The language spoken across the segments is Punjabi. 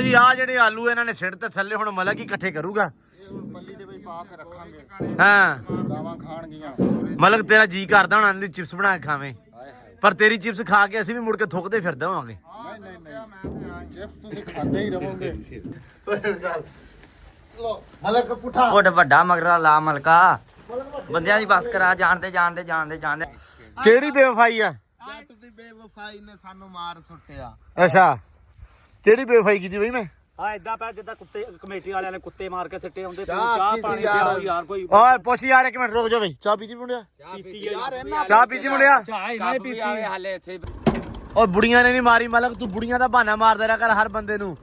ਜੀ ਆ ਜਿਹੜੇ ਆਲੂ ਇਹਨਾਂ ਨੇ ਸਿੱਟ ਤੇ ਥੱਲੇ ਹੁਣ ਮਲਕ ਹੀ ਇਕੱਠੇ ਕਰੂਗਾ ਪੱਲੀ ਦੇ ਵਿੱਚ ਪਾ ਕੇ ਰੱਖਾਂਗੇ ਹਾਂ ਗਾਵਾਂ ਖਾਣਗੀਆਂ ਮਲਕ ਤੇਰਾ ਜੀ ਕਰਦਾ ਹੁਣ ਇਹਨਾਂ ਦੀ ਚਿਪਸ ਬਣਾ ਕੇ ਖਾਵੇਂ ਪਰ ਤੇਰੀ ਚਿਪਸ ਖਾ ਕੇ ਅਸੀਂ ਵੀ ਮੁੜ ਕੇ ਥੁੱਕਦੇ ਫਿਰਦੇ ਹੋਵਾਂਗੇ ਨਹੀਂ ਚਿਪਸ ਤੁਸੀਂ ਖਾਂਦੇ ਹੀ ਰਹੋਗੇ ਲੋ ਮਲਕ ਪੁੱਠਾ ਉੱਡ ਵੱਡਾ ਮਗਰਾ ਲਾ ਮਲਕਾ ਬੰਦਿਆਂ ਦੀ ਬਸ ਕਰਾ ਜਾਣਦੇ ਕਿਹੜੀ ਬੇਵਫਾਈ ਆ ਜੱਟ ਦੀ ਬੇਵਫਾਈ ਨੇ ਸਾਨੂੰ ਮਾਰ ਸੁੱਟਿਆ ਅੱਛਾ ਕਿਹੜੀ ਬੇਵਫਾਈ ਕੀਤੀ ਬਈ ਮੈਂ ਹਾਂ ਇਦਾਂ ਪਿਆ ਜਿੱਦਾਂ ਕੁੱਤੇ ਕਮੇਟੀ ਵਾਲਿਆਂ ਨੇ ਕੁੱਤੇ ਮਾਰ ਕੇ ਸਿੱਟੇ ਹੁੰਦੇ ਚਾਹ ਪਾਣੀ ਯਾਰ। ਪਿਆਓ ਯਾਰ ਕੋਈ ਓਏ ਪੁੱਛ ਯਾਰ ਇੱਕ ਮਿੰਟ ਰੁਕ ਜਾ ਬਈ ਚਾਹ ਪੀਤੀ ਮੁੰਡਿਆ ਪੀਤੀ ਹੈ ਚਾਹ ਪੀਤੀ ਮੁੰਡਿਆ ਚਾਹ ਇਹਨਾਂ ਨੇ ਪੀਤੀ ਹਾਲੇ ਇੱਥੇ ਓਏ ਬੁੜੀਆਂ ਨੇ ਨਹੀਂ ਮਾਰੀ ਮਲਕ ਤੂੰ ਬੁੜੀਆਂ ਦਾ ਬਹਾਨਾ ਮਾਰਦਾ ਰਿਹਾ ਕਰ ਹਰ ਬੰਦੇ ਨੂੰ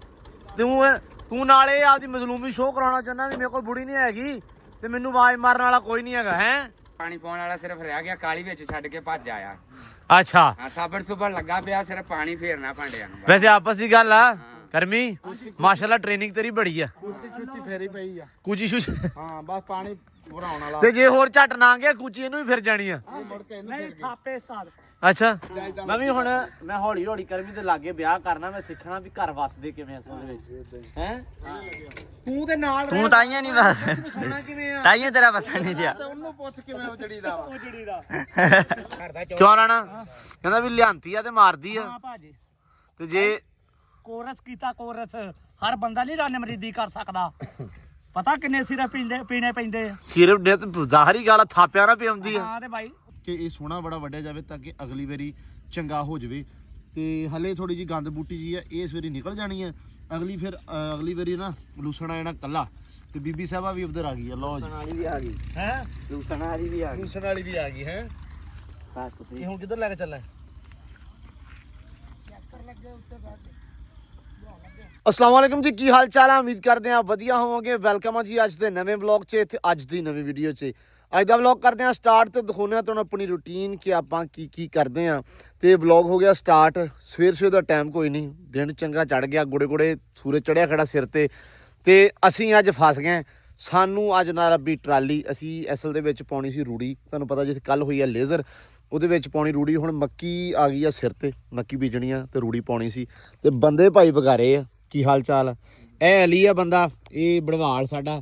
ਤੂੰ ਨਾਲੇ ਆਪਦੀ ਮਜ਼ਲੂਮੀ ਸ਼ੋਅ ਕਰਾਉਣਾ ਚਾਹੁੰਦਾ ਵੀ ਮੇਰੇ ਕੋਲ ਬੁੜੀ ਨਹੀਂ ਹੈਗੀ ਤੇ ਮੈਨੂੰ ਆਵਾਜ਼ ਮਾਰਨ ਵਾਲਾ ਕੋਈ ਨਹੀਂ ਹੈਗਾ ਹੈ ਪਾਣੀ ਪਾਉਣ ਵਾਲਾ ਸਿਰਫ ਰਹਿ ਗਿਆ ਕਾਲੀ ਵਿੱਚ ਛੱਡ ਕੇ ਭੱਜ ਆਇਆ ਅੱਛਾ ਹਾਂ ਸਾਬਣ ਸੁਬਣ ਲੱਗਾ ਪਿਆ ਸਿਰਫ ਪਾਣੀ ਫੇਰਨਾ ਭਾਂਡਿਆਂ ਨੂੰ ਵੈਸੇ ਆਪਸ ਦੀ ਗੱਲ ਆ ਕਰਮੀ ਮਾਸ਼ਾਅੱਲਾ ਟ੍ਰੇਨਿੰਗ ਤੇਰੀ ਬੜੀ ਆ ਕੁੱਚੀ ਛੁੱਚੀ ਫੇਰੀ ਪਈ ਆ ਕੁਚੀ ਸ਼ੁਸ਼ ਹਾਂ ਬਸ ਪਾਣੀ ਭਰਾਉਣ ਵਾਲਾ ਤੇ ਜੇ ਹੋਰ ਝੱਟ ਨਾ ਗਿਆ ਕੁਚੀ ਇਹਨੂੰ ਵੀ ਫਿਰ ਜਾਣੀ ਆ ਮੁੜ ਕੇ ਇਹਨੂੰ ਨਹੀਂ ਫਿਰ ਥਾਪੇ ਉਸਤਾਦ ਅੱਛਾ ਮੈਂ ਵੀ ਹੁਣ ਮੈਂ ਹੌਲੀ ਹੌਲੀ ਕਰਮੀ ਦੇ ਲਾਗੇ ਵਿਆਹ ਕਰਨਾ ਮੈਂ ਸਿੱਖਣਾ ਵੀ ਘਰ ਵਸਦੇ ਕਿਵੇਂ ਅਸਲ ਦੇ ਵਿੱਚ ਹੈ ਤੂੰ ਤੇ ਨਾਲ ਤੂੰ ਤਾਈਆਂ ਨਹੀਂ ਬਸ ਸੋਣਾ ਕਿਵੇਂ ਆ ਤਾਈਆਂ ਤੇਰਾ ਬਸਣ ਨਹੀਂ ਦਿਆ ਤੇ ਉਹਨੂੰ ਪੁੱਛ ਕਿਵੇਂ ਉਜੜੀ ਦਾ ਵਾ ਉਜੜੀ ਦਾ ਕਿਉਂ ਰਾਣਾ ਕਹਿੰਦਾ ਵੀ ਲਿਆਂਤੀ ਆ ਤੇ ਮਾਰਦੀ ਆ ਹਾਂ ਭਾਜੀ ਤੇ ਜੇ ਕੋਰਸ ਕੀਤਾ ਕੋਰਸ ਹਰ ਬੰਦਾ ਨਹੀਂ ਰੰਨ ਮਰੀਦੀ ਕਰ ਸਕਦਾ ਪਤਾ ਕਿੰਨੇ ਸਿਰ ਪੀਣੇ ਪੈਂਦੇ ਸਿਰਫ ਨੇ ਤੇ ਜ਼ਾਹਰੀ ਗੱਲ ਆ, ਥਾਪਿਆ ਨਾ ਪਿਆਉਂਦੀ ਆ ਹਾਂ ਤੇ ਭਾਈ ਕਿ ਇਹ ਸੋਹਣਾ ਬੜਾ ਵੱਡਿਆ ਜਾਵੇ ਤਾਂ ਕਿ ਅਗਲੀ ਵਾਰੀ ਚੰਗਾ ਹੋ ਜਾਵੇ ਤੇ ਹਲੇ ਥੋੜੀ ਜੀ ਗੰਦ ਬੂਟੀ ਜੀ ਆ ਇਸ ਵਾਰੀ ਨਿਕਲ ਜਾਣੀ ਆ ਅਗਲੀ ਵਾਰੀ ਨਾ ਲੂਸਣਾ ਜਾਣਾ ਕੱਲਾ ਤੇ ਬੀਬੀ ਸਾਹਿਬਾ ਵੀ ਉਧਰ ਆ ਗਈ ਆ ਲਓ ਜੀ ਵਾਲੀ ਵੀ ਆ ਗਈ ਹੈ ਲੂਸਣ ਵਾਲੀ ਵੀ ਆ ਗਈ ਲੂਸਣ ਵਾਲੀ ਵੀ ਆ ਗਈ ਹੈ ਇਹ ਹੁਣ ਕਿੱਧਰ ਲੈ ਕੇ ਚੱਲਾਂ अस्सलाम वालेकुम जी की हाल चाल है उम्मीद करते हैं ਵਧੀਆ ਹੋਵੋਗੇ ਵੈਲਕਮ ਆ ਜੀ ਅੱਜ ਦੇ ਨਵੇਂ ਵਲੌਗ 'ਚ ਤੇ ਅੱਜ ਦੀ ਨਵੀਂ ਵੀਡੀਓ 'ਚ ਅੱਜ ਦਾ ਵਲੌਗ ਕਰਦੇ ਆ ਸਟਾਰਟ ਤੇ ਦਿਖਾਉਂਦੇ ਆ ਤੁਹਾਨੂੰ ਆਪਣੀ ਰੂਟੀਨ ਕਿ ਆਪਾਂ ਕੀ ਕਰਦੇ ਆ ਤੇ ਵਲੌਗ ਹੋ ਗਿਆ ਸਟਾਰਟ ਸਵੇਰ ਦਾ ਟਾਈਮ ਕੋਈ ਨਹੀਂ ਦਿਨ ਚੰਗਾ ਚੜ ਗਿਆ ਗੁੜੇ ਸੂਰਜ ਚੜਿਆ ਖੜਾ ਸਿਰ ਤੇ ਅਸੀਂ ਅੱਜ ਫਸ ਗਏ ਸਾਨੂੰ ਅੱਜ ਨਾਲ ਰੱਬੀ ਟਰਾਲੀ ਅਸੀਂ ਅਸਲ ਦੇ ਵਿੱਚ ਪਾਉਣੀ ਸੀ ਰੂੜੀ ਤੁਹਾਨੂੰ ਪਤਾ ਜਿੱਥੇ ਕੱਲ ਹੋਈ ਆ ਲੇਜ਼ਰ ਉਹਦੇ ਵਿੱਚ ਪਾਉਣੀ ਰੂੜੀ ਹੁਣ ਮੱਕੀ ਆ ਗਈ ਆ ਸਿਰ ਤੇ ਮੱਕੀ ਬੀਜਣੀ ਆ ਤੇ ਰੂੜੀ ਪਾਉਣੀ ਸੀ ਤੇ ਬੰਦੇ ਭਾਈ ਵਗਾਰੇ ਆ ਕੀ ਹਾਲ ਚਾਲ ਇਹ ਅਲੀ ਆ ਬੰਦਾ ਇਹ ਬੜਵਾਲ ਸਾਡਾ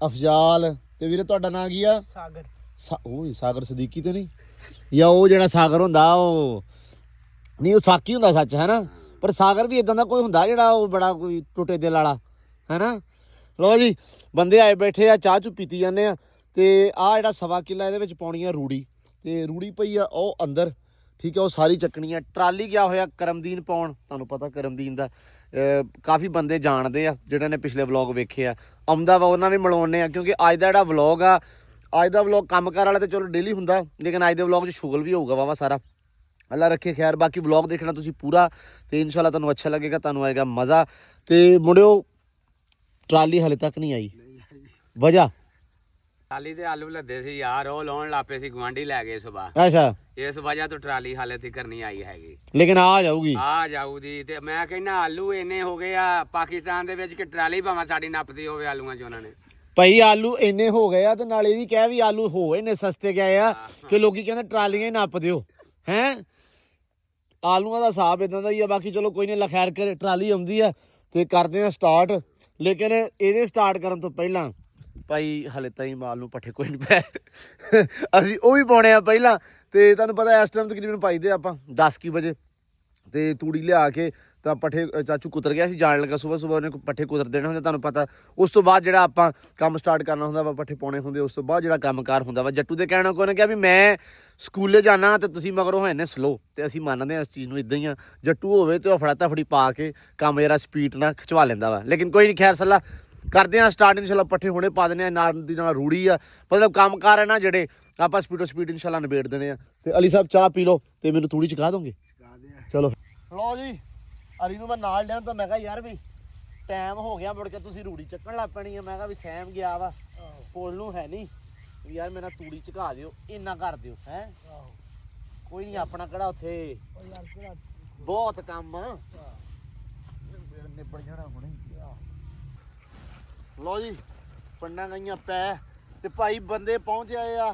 ਅਫਜ਼ਾਲ ਤੇ ਵੀਰੇ ਤੁਹਾਡਾ ਨਾਂ ਕੀ ਆ ਸਾਗਰ ਓਏ ਸਾਗਰ ਸਦੀਕੀ ਤੇ ਨਹੀਂ ਜਾਂ ਉਹ ਜਿਹੜਾ ਸਾਗਰ ਹੁੰਦਾ ਉਹ ਨਹੀਂ ਉਹ ਸਾਕੀ ਹੁੰਦਾ ਸੱਚ ਹੈ ਨਾ ਪਰ ਸਾਗਰ ਵੀ ਇਦਾਂ ਦਾ ਕੋਈ ਹੁੰਦਾ ਜਿਹੜਾ ਉਹ ਬੜਾ ਕੋਈ ਟੁੱਟੇ ਦਿਲ ਵਾਲਾ ਹੈ ਨਾ ਲੋ ਜੀ ਬੰਦੇ ਆਏ ਬੈਠੇ ਆ ਚਾਹ ਚੂ ਪੀਤੀ ਜਾਂਦੇ ਆ ਤੇ ਆ ਜਿਹੜਾ 1.25 ਕਿੱਲਾ ਇਹਦੇ ਵਿੱਚ ਪਾਉਣੀ ਆ ਰੂੜੀ ਤੇ ਰੂੜੀ ਪਈ ਆ ਉਹ ਅੰਦਰ ਠੀਕ ਹੈ ਉਹ ਸਾਰੀ ਚੱਕਣੀ ਆ ਟਰਾਲੀ ਗਿਆ ਹੋਇਆ ਕਰਮਦੀਨ ਪਾਉਣ ਤੁਹਾਨੂੰ ਪਤਾ ਕਰਮਦੀਨ ਦਾ ਕਾਫੀ ਬੰਦੇ ਜਾਣਦੇ ਆ ਜਿਹੜੇ ਨੇ ਪਿਛਲੇ ਵਲੌਗ ਵੇਖੇ ਆ ਆਉਂਦਾ ਵਾ ਉਹਨਾਂ ਵੀ ਮਿਲਾਉਣੇ ਆ ਕਿਉਂਕਿ ਅੱਜ ਦਾ ਜਿਹੜਾ ਵਲੌਗ ਆ ਅੱਜ ਦਾ ਵਲੌਗ ਕੰਮਕਾਰ ਵਾਲਾ ਤੇ ਚਲੋ ਡੇਲੀ ਹੁੰਦਾ ਲੇਕਿਨ ਅੱਜ ਦੇ ਵਲੌਗ 'ਚ ਸ਼ੁਗਲ ਵੀ ਹੋਊਗਾ ਵਾਵਾ ਸਾਰਾ ਅੱਲਾ ਰੱਖੇ ਖੈਰ ਬਾਕੀ ਵਲੌਗ ਦੇਖਣਾ ਤੁਸੀਂ ਪੂਰਾ ਤੇ ਇਨਸ਼ਾਅੱਲਾ ਤੁਹਾਨੂੰ ਅੱਛਾ ਲੱਗੇਗਾ ਤੁਹਾਨੂੰ ਆਏਗਾ ਮਜ਼ਾ ਤੇ ਮੁੰਡਿਓ ਟਰਾਲੀ ਹਲੇ ਤੱਕ ਨਹੀਂ ਆਈ ਵਜ੍ਹਾ ਟਰਾਲੀ ਤੇ ਆਲੂ ਲੱਦੇ ਸੀ ਯਾਰ ਉਹ ਲਾਉਣ ਲੱਪੇ ਸੀ ਗਵਾਂਢੀ ਲੈ ਗਏ ਸੁਬਾ ਅੱਛਾ ਇਸ ਵਜ੍ਹਾ ਤੋਂ ਟਰਾਲੀ ਹਾਲੇ ਤੱਕ ਨਹੀਂ ਆਈ ਹੈਗੀ ਲੇਕਿਨ ਆ ਜਾਊਗੀ ਆ ਜਾਊਗੀ ਤੇ ਮੈਂ ਕਹਿੰਦਾ ਆਲੂ ਇੰਨੇ ਹੋ ਗਏ ਆ ਪਾਕਿਸਤਾਨ ਦੇ ਵਿੱਚ ਕਿ ਟਰਾਲੀ ਭਾਵੇਂ ਸਾਡੀ ਨੱਪਦੀ ਹੋਵੇ ਆਲੂਆਂ 'ਚ ਉਹਨਾਂ ਨੇ ਭਾਈ ਆਲੂ ਇੰਨੇ ਹੋ ਗਏ ਆ ਤੇ ਨਾਲ ਇਹ ਵੀ ਕਹਿ ਵੀ ਆਲੂ ਹੋ ਇੰਨੇ ਸਸਤੇ ਗਏ ਆ ਕਿ ਲੋਕੀ ਕਹਿੰਦੇ ਟਰਾਲੀਆਂ ਹੀ ਨੱਪ ਦਿਓ ਹੈ ਆਲੂਆਂ ਦਾ ਹਿਸਾਬ ਇਦਾਂ ਦਾ ਹੀ ਆ ਬਾਕੀ ਚਲੋ ਕੋਈ ਨਹੀਂ ਖੈਰ ਕਰ ਟਰਾਲੀ ਆਉਂਦੀ ਆ ਤੇ ਕਰਦੇ ਆ ਸਟਾਰਟ ਲੇਕਿਨ ਇਹਦੇ ਸਟਾਰਟ ਕਰਨ ਤੋਂ ਪਹਿਲਾਂ ਭਾਈ ਹਲੇ ਤਾਈਂ ਮਾਲ ਨੂੰ ਪੱਠੇ ਕੋਈ ਨਹੀਂ ਪੈ ਅਸੀਂ ਉਹ ਵੀ ਪਾਉਣੇ ਆ ਪਹਿਲਾਂ ਤੇ ਤੁਹਾਨੂੰ ਪਤਾ ਇਸ ਟਾਈਮ ਤਕਰੀਬਨ ਪਾਈਦੇ ਆਪਾਂ 10 ਕੀ ਵਜੇ ਤੇ ਤੂੜੀ ਲਿਆ ਕੇ ਤਾਂ ਪੱਠੇ ਚਾਚੂ ਕੁਤਰ ਗਿਆ ਸੀ ਜਾਣ ਲੱਗਾ ਸਵੇਰ ਉਹਨੇ ਪੱਠੇ ਕੁਤਰ ਦੇਣੇ ਹੁੰਦੇ ਤੁਹਾਨੂੰ ਪਤਾ ਉਸ ਤੋਂ ਬਾਅਦ ਜਿਹੜਾ ਆਪਾਂ ਕੰਮ ਸਟਾਰਟ ਕਰਨਾ ਹੁੰਦਾ ਵਾ ਪੱਠੇ ਪਾਉਣੇ ਹੁੰਦੇ ਉਸ ਤੋਂ ਬਾਅਦ ਜਿਹੜਾ ਕੰਮਕਾਰ ਹੁੰਦਾ ਵਾ ਜੱਟੂ ਦੇ ਕਹਿਣਾ ਕੋਨੇ ਕਿਹਾ ਵੀ ਮੈਂ ਸਕੂਲੇ ਜਾਣਾ ਤੇ ਤੁਸੀਂ ਮਗਰੋਂ ਹੋਏ ਨੇ ਸਲੋ ਤੇ ਅਸੀਂ ਮੰਨਦੇ ਹਾਂ ਇਸ ਚੀਜ਼ ਨੂੰ ਇਦਾਂ ਹੀ ਆ ਜੱਟੂ ਹੋਵੇ ਤੇ ਉਹ ਫੜਾ ਫੜੀ ਪਾ ਕੇ ਕੰਮ ਜਿਹੜਾ ਸਪੀਡ ਨਾਲ ਖਿਚਵਾ ਲੈਂਦਾ ਵਾ ਲੇਕਿਨ ਕੋਈ ਨਹੀਂ ਖੈਰ ਸੱਲਾ ਕਰਦੇ ਆ ਸਟਾਰਟ ਇਨਸ਼ਾਅੱਲਾ ਪੱਠੇ ਹੁਣੇ ਪਾ ਦਿੰਦੇ ਆ ਨਾਲ ਦੀ ਨਾਲ ਰੂੜੀ ਆ ਮਤਲਬ ਕੰਮਕਾਰ ਹੈ ਨਾ ਜਿਹੜੇ ਆਪਾਂ ਸਪੀਡ ਇਨਸ਼ਾਅੱਲਾ ਨਿਬੇੜ ਦੇਣੇ ਆ ਤੇ ਅਲੀ ਸਾਹਿਬ ਚਾਹ ਪੀ ਲਓ ਤੇ ਮੈਨੂੰ ਤੂੜੀ ਚਕਾ ਦੋਗੇ ਚਲੋ ਲਓ ਜੀ ਅਲੀ ਨੂੰ ਮੈਂ ਨਾਲ ਲਿਆ ਤਾਂ ਮੈਂ ਕਿਹਾ ਯਾਰ ਵੀ ਟਾਈਮ ਹੋ ਗਿਆ ਮੁੜ ਕੇ ਤੁਸੀਂ ਰੂੜੀ ਚੱਕਣ ਲੱਗ ਪੈਣੀ ਆ ਮੈਂ ਕਿਹਾ ਵੀ ਸੈਮ ਗਿਆ ਵਾ ਪੁੱਲ ਨੂੰ ਹੈ ਨਹੀਂ ਯਾਰ ਮੇਰਾ ਤੂੜੀ ਚਕਾ ਦਿਓ ਇੰਨਾ ਕਰ ਦਿਓ ਹੈ ਕੋਈ ਨਹੀਂ ਆਪਣਾ ਕਿਹੜਾ ਉੱਥੇ ਬਹੁਤ ਕੰਮ ਨਿਬੜ ਜਾਣਾ ਹੁਣੇ ਲਓ ਜੀ ਪੰਡਾਂ ਗਈਆਂ ਪੈ ਤੇ ਭਾਈ ਬੰਦੇ ਪਹੁੰਚ ਆਏ ਆ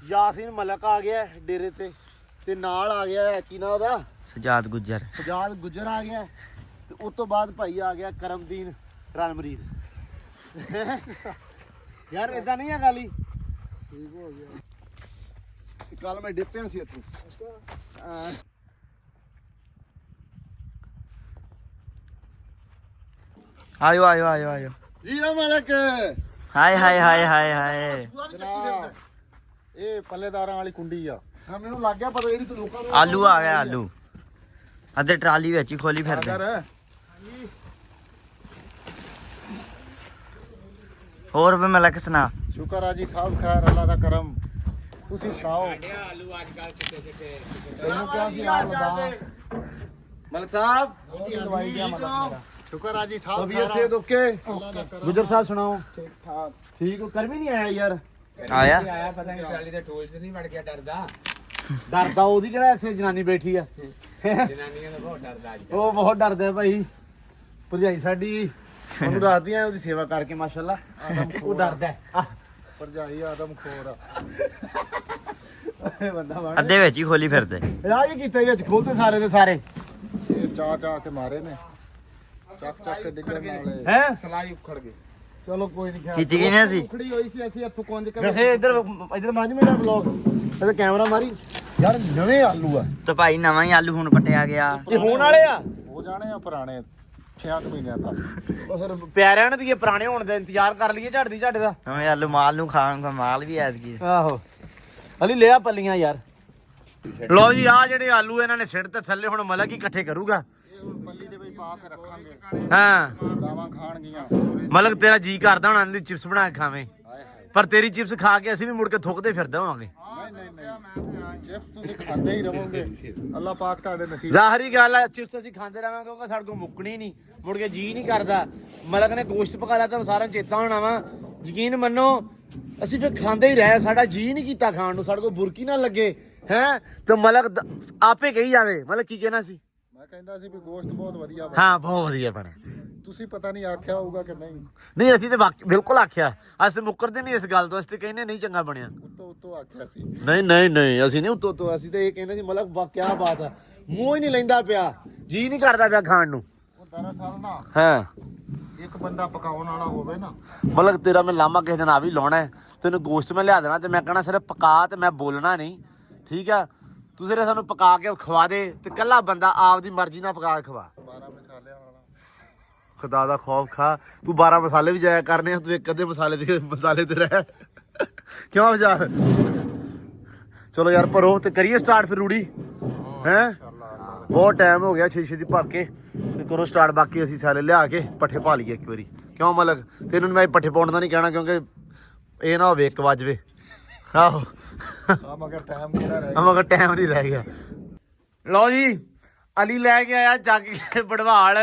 ਯਾਸੀਨ ਮਲਕ ਆ ਗਿਆ ਡੇਰੇ ਤੇ ਨਾਲ ਆ ਗਿਆ ਕੀ ਨਾ ਉਹਦਾ ਸਜਾਦ ਗੁੱਜਰ ਗੁੱਜਰ ਆ ਗਿਆ ਤੇ ਉਸ ਤੋਂ ਬਾਅਦ ਭਾਈ ਆ ਗਿਆ ਕਰਮਦੀਨ ਰਣਮਰੀਤ। ਯਾਰ ਇਦਾਂ ਨਹੀਂ ਆ ਗੱਲ ਹੀ। ਠੀਕ ਹੋ ਗਿਆ। ਕੱਲ ਮੈਂ ਡਿੱਪਿਆ ਸੀ ਇੱਥੋਂ। ਆਇਓ ਆਇਓ ਆਇਓ ਆਇਓ ਜੀ ਆ ਮਲਕ। ਹਾਏ ਹਾਏ ਹਾਏ ਹਾਏ ਹਾਏ ਇਹ ਪੱਲੇਦਾਰਾਂ ਵਾਲੀ ਕੁੰਡੀ ਆ। ਹਾਂ ਮੈਨੂੰ ਲੱਗ ਗਿਆ ਪਤਾ ਜਿਹੜੀ ਤੂੰ ਲੋਕਾਂ ਨੂੰ ਆਲੂ ਆ ਗਿਆ ਆਲੂ ਅੱਧੇ ਟਰਾਲੀ ਵਿੱਚ ਹੀ ਖੋਲੀ ਫਿਰਦੇ ਹੋਰ ਵੀ ਮਲਕ ਸੁਣਾ ਸ਼ੁਕਰ ਆ ਜੀ ਸਾਹਿਬ ਖੈਰ ਅੱਲਾ ਦਾ ਕਰਮ। ਤੁਸੀਂ ਸੁਣਾਓ ਆਲੂ ਅੱਜ ਕੱਲ ਚਿੱਟੇ ਚਿੱਟੇ ਤੈਨੂੰ ਕਿਹਾ ਸੀ ਆ ਲਦਾ ਮਲਕ ਸਾਹਿਬ ਦਵਾਈ ਗਿਆ ਮਲਕ ਸ਼ੁਕਰ ਆ ਜੀ ਸਾਹਿਬ ਤਬੀਅਤ ਸੇ ਓਕੇ ਗੁਜਰ ਸਾਹਿਬ ਸੁਣਾਓ ਠੀਕ ਠਾਕ ਠੀਕ ਹੋ ਕਰ ਵੀ ਨਹੀਂ ਆਇਆ ਯਾਰ ਆਇਆ ਆਇਆ ਪਤਾ ਨਹੀਂ ਟਰਾਲੀ ਦੇ ਟੋਲ 'ਚ ਨਹੀਂ ਵੜ ਗਿਆ ਡਰਦਾ ਡਰਦਾ ਉਹਦੀ ਕਿਹੜਾ ਇੱਥੇ ਜਨਾਨੀ ਬੈਠੀ ਆ ਜਨਾਨੀਆਂ ਦਾ ਬਹੁਤ ਡਰਦਾ ਅੱਜ ਉਹ ਬਹੁਤ ਡਰਦਾ ਭਾਈ ਭਰਜਾਈ ਸਾਡੀ ਉਹਨੂੰ ਰਾਤੀਆਂ ਉਹਦੀ ਸੇਵਾ ਕਰਕੇ ਮਾਸ਼ਾਅੱਲਾ ਉਹ ਡਰਦਾ ਭਰਜਾਈ ਆਦਮ ਖੋਰ ਆ ਬੰਦਾ ਬਣ ਅੱਧੇ ਵਿੱਚ ਹੀ ਖੋਲੀ ਫਿਰਦੇ ਰਾਹ ਹੀ ਕੀਤਾ ਵਿੱਚ ਖੋਲਦੇ ਸਾਰੇ ਦੇ ਸਾਰੇ ਇਹ ਚਾਹ ਕੇ ਮਾਰੇ ਨੇ ਚੱਕ ਕੇ ਡਿੱਗਣ ਨਾਲੇ ਹੈ ਸਲਾਈ ਉਖੜ ਗਈ ਚਲੋ ਕੋਈ ਨਹੀਂ ਖਿਆਲ ਕੀਤੀ ਕਿਨੇ ਸੀ ਉਖੜੀ ਹੋਈ ਸੀ ਅਸੀਂ ਇੱਥੋਂ ਕੁੰਜ ਕੇ ਵੈਸੇ ਇੱਧਰ ਮਾਝ ਮੇਰਾ ਵਲੌਗ ਇਹਦਾ ਕੈਮਰਾ ਮਾਰੀ ਯਾਰ ਨਵੇਂ ਆਲੂ ਆ ਤੇ ਭਾਈ ਨਵਾਂ ਹੀ ਆਲੂ ਹੁਣ ਪਟਿਆ ਗਿਆ ਇਹ ਹੋਣ ਵਾਲੇ ਆ ਹੋ ਜਾਣੇ ਆ ਪੁਰਾਣੇ 6 ਮਹੀਨਿਆਂ ਤੱਕ ਉਹ ਫਿਰ ਪਿਆਰਿਆਂ ਨੇ ਵੀ ਪੁਰਾਣੇ ਹੋਣ ਦਾ ਇੰਤਜ਼ਾਰ ਕਰ ਲਈਏ ਝੜਦੀ ਝਾੜੇ ਦਾ ਨਵੇਂ ਆਲੂ ਮਾਲ ਨੂੰ ਖਾਣ ਦਾ ਮਾਲ ਵੀ ਐਤਕੀ ਆਹੋ ਅਲੀ ਲਿਆ ਪੱਲੀਆਂ ਯਾਰ ਲੋ ਜੀ ਆ ਜਿਹੜੇ ਆਲੂ ਇਹਨਾਂ ਨੇ ਸਿੱਟ ਤੇ ਥੱਲੇ ਹੁਣ ਮਲਕ ਹੀ ਇਕੱਠੇ ਕਰੂਗਾ ਪੱਲੀ ਦੇ ਵਿੱਚ ਪਾ ਕੇ ਰੱਖਾਂਗੇ ਹਾਂ ਗਾਵਾਂ ਖਾਣਗੀਆਂ ਮਲਕ ਤੇਰਾ ਜੀ ਕਰਦਾ ਹੁਣ ਇਹਦੀ ਚਿਪਸ ਬਣਾ ਕੇ ਖਾਵੇਂ ਪਰ ਤੇਰੀ ਚਿਪਸ ਖਾ ਕੇ ਅਸੀਂ ਵੀ ਮੁੜ ਕੇ ਥੁੱਕਦੇ ਫਿਰਦੇ ਹੋਵਾਂਗੇ ਨਹੀਂ ਚਿਪਸ ਤੁਸੀਂ ਖਾਂਦੇ ਹੀ ਰਹੋਗੇ ਅੱਲਾਹ ਪਾਕ ਤੁਹਾਡੇ ਨਸੀਬ ਜ਼ਾਹਰੀ ਗੱਲ ਹੈ ਚਿਪਸ ਅਸੀਂ ਖਾਂਦੇ ਰਹਾਂਗੇ ਕਿਉਂਕਿ ਸਾਡੇ ਕੋਲ ਮੁੱਕਣੀ ਨਹੀਂ ਮੁੜ ਕੇ ਜੀ ਨਹੀਂ ਕਰਦਾ ਮਲਕ ਨੇ ਗੋਸ਼ਤ ਪਕਾ ਲਿਆ ਤੁਹਾਨੂੰ ਸਾਰਿਆਂ ਨੂੰ ਚੇਤਾ ਹੋਣਾ ਵਾ ਯਕੀਨ ਮੰਨੋ ਅਸੀਂ ਫਿਰ ਖਾਂਦੇ ਹੀ ਰਹੇ ਸਾਡਾ ਜੀ ਨਹੀਂ ਕੀਤਾ ਖਾਣ ਨੂੰ ਸਾਡੇ ਕੋਲ ਬੁਰਕੀ ਨਾ ਲੱਗੇ ਹੈ ਤੇ ਮਲਕ ਆਪੇ ਕਹੀ ਜਾਵੇ ਮਲਕ ਕੀ ਕਹਿਣਾ ਸੀ ਮੈਂ ਕਹਿੰਦਾ ਸੀ ਵੀ ਗੋਸ਼ਤ ਬਹੁਤ ਵਧੀਆ ਬਣਿਆ ਹਾਂ ਬਹੁਤ ਵਧੀਆ ਬਣਿਆ ਤੁਸੀਂ ਪਤਾ ਨਹੀਂ ਆਖਿਆ ਹੋਊਗਾ ਕਿ ਨਹੀਂ ਅਸੀਂ ਤੇ ਬਿਲਕੁਲ ਆਖਿਆ ਅਸੀਂ ਤੇ ਮੁੱਕਰਦੇ ਨਹੀਂ ਇਸ ਗੱਲ ਤੋਂ ਅਸੀਂ ਤੇ ਕਹਿੰਦੇ ਨਹੀਂ ਚੰਗਾ ਬਣਿਆ ਉੱਤੋਂ ਆਖਿਆ ਸੀ ਨਹੀਂ ਅਸੀਂ ਨਹੀਂ ਉੱਤੋਂ ਅਸੀਂ ਤੇ ਇਹ ਕਹਿੰਦੇ ਸੀ ਮਲਕ ਵਾਹ ਕੀ ਬਾਤ ਆ ਮੂੰਹ ਹੀ ਨਹੀਂ ਲੈਂਦਾ ਪਿਆ ਜੀ ਨਹੀਂ ਕਰਦਾ ਪਿਆ ਖਾਣ ਨੂੰ ਉਹ ਦਰਅਸਲ ਨਾ ਹਾਂ ਇੱਕ ਬੰਦਾ ਪਕਾਉਣ ਵਾਲਾ ਹੋਵੇ ਨਾ ਮਲਕ ਤੇਰਾ ਮੈਂ ਲਾਮਾ ਕਿਸੇ ਦਿਨ ਆ ਵੀ ਲਾਉਣਾ ਹੈ ਤੈਨੂੰ ਗੋਸ਼ਤ ਮੈਂ ਲਿਆ ਦੇਣਾ ਤੇ ਮੈਂ ਕਹਣਾ ਸਿਰਫ ਪਕਾ ਤੇ ਮੈਂ ਬੋਲਣਾ ਨਹੀਂ ਠੀਕ ਆ ਤੂੰ ਸਿਰਫ ਸਾਨੂੰ ਪਕਾ ਕੇ ਖਵਾ ਦੇ ਤੇ ਕੱਲਾ ਬੰਦਾ ਆਪਦੀ ਮਰਜ਼ੀ ਨਾਲ ਪਕਾ ਕੇ ਖਵਾ 12 ਮਸਾਲਿਆਂ ਵਾਲਾ ਖੁਦਾ ਦਾ ਖੌਫ ਖਾ ਤੂੰ 12 ਮਸਾਲੇ ਵੀ ਜਾਇਆ ਕਰਨੇ ਆ ਤੂੰ ਇੱਕ ਅੱਧੇ ਮਸਾਲੇ ਤੇ ਰਹਿ ਕਿਉਂ ਵਿਚਾਰ ਚਲੋ ਯਾਰ ਭਰੋ ਤੇ ਕਰੀਏ ਸਟਾਰਟ ਫਿਰ ਰੂੜੀ ਹੈ ਬਹੁਤ ਟਾਈਮ ਹੋ ਗਿਆ ਛੇ ਦੀ ਭਰ ਕੇ ਤੇ ਕਰੋ ਸਟਾਰਟ ਬਾਕੀ ਅਸੀਂ ਸਾਰੇ ਲਿਆ ਕੇ ਪੱਠੇ ਪਾ ਲਈਏ ਇੱਕ ਵਾਰੀ ਕਿਉਂ ਮਲਕ ਤੈਨੂੰ ਮੈਂ ਪੱਠੇ ਪਾਉਣ ਦਾ ਨਹੀਂ ਕਹਿਣਾ ਕਿਉਂਕਿ ਇਹ ਨਾ ਹੋਵੇ 1 ਵਜੇ ਆਹੋ ਮਗਰ ਟਾਈਮ ਨਹੀਂ ਰਹਿ ਗਿਆ ਲਓ ਜੀ ਅਲੀ ਲੈ ਕੇ ਆਇਆ ਜੱਗ ਕੇ ਬੜਵਾਲ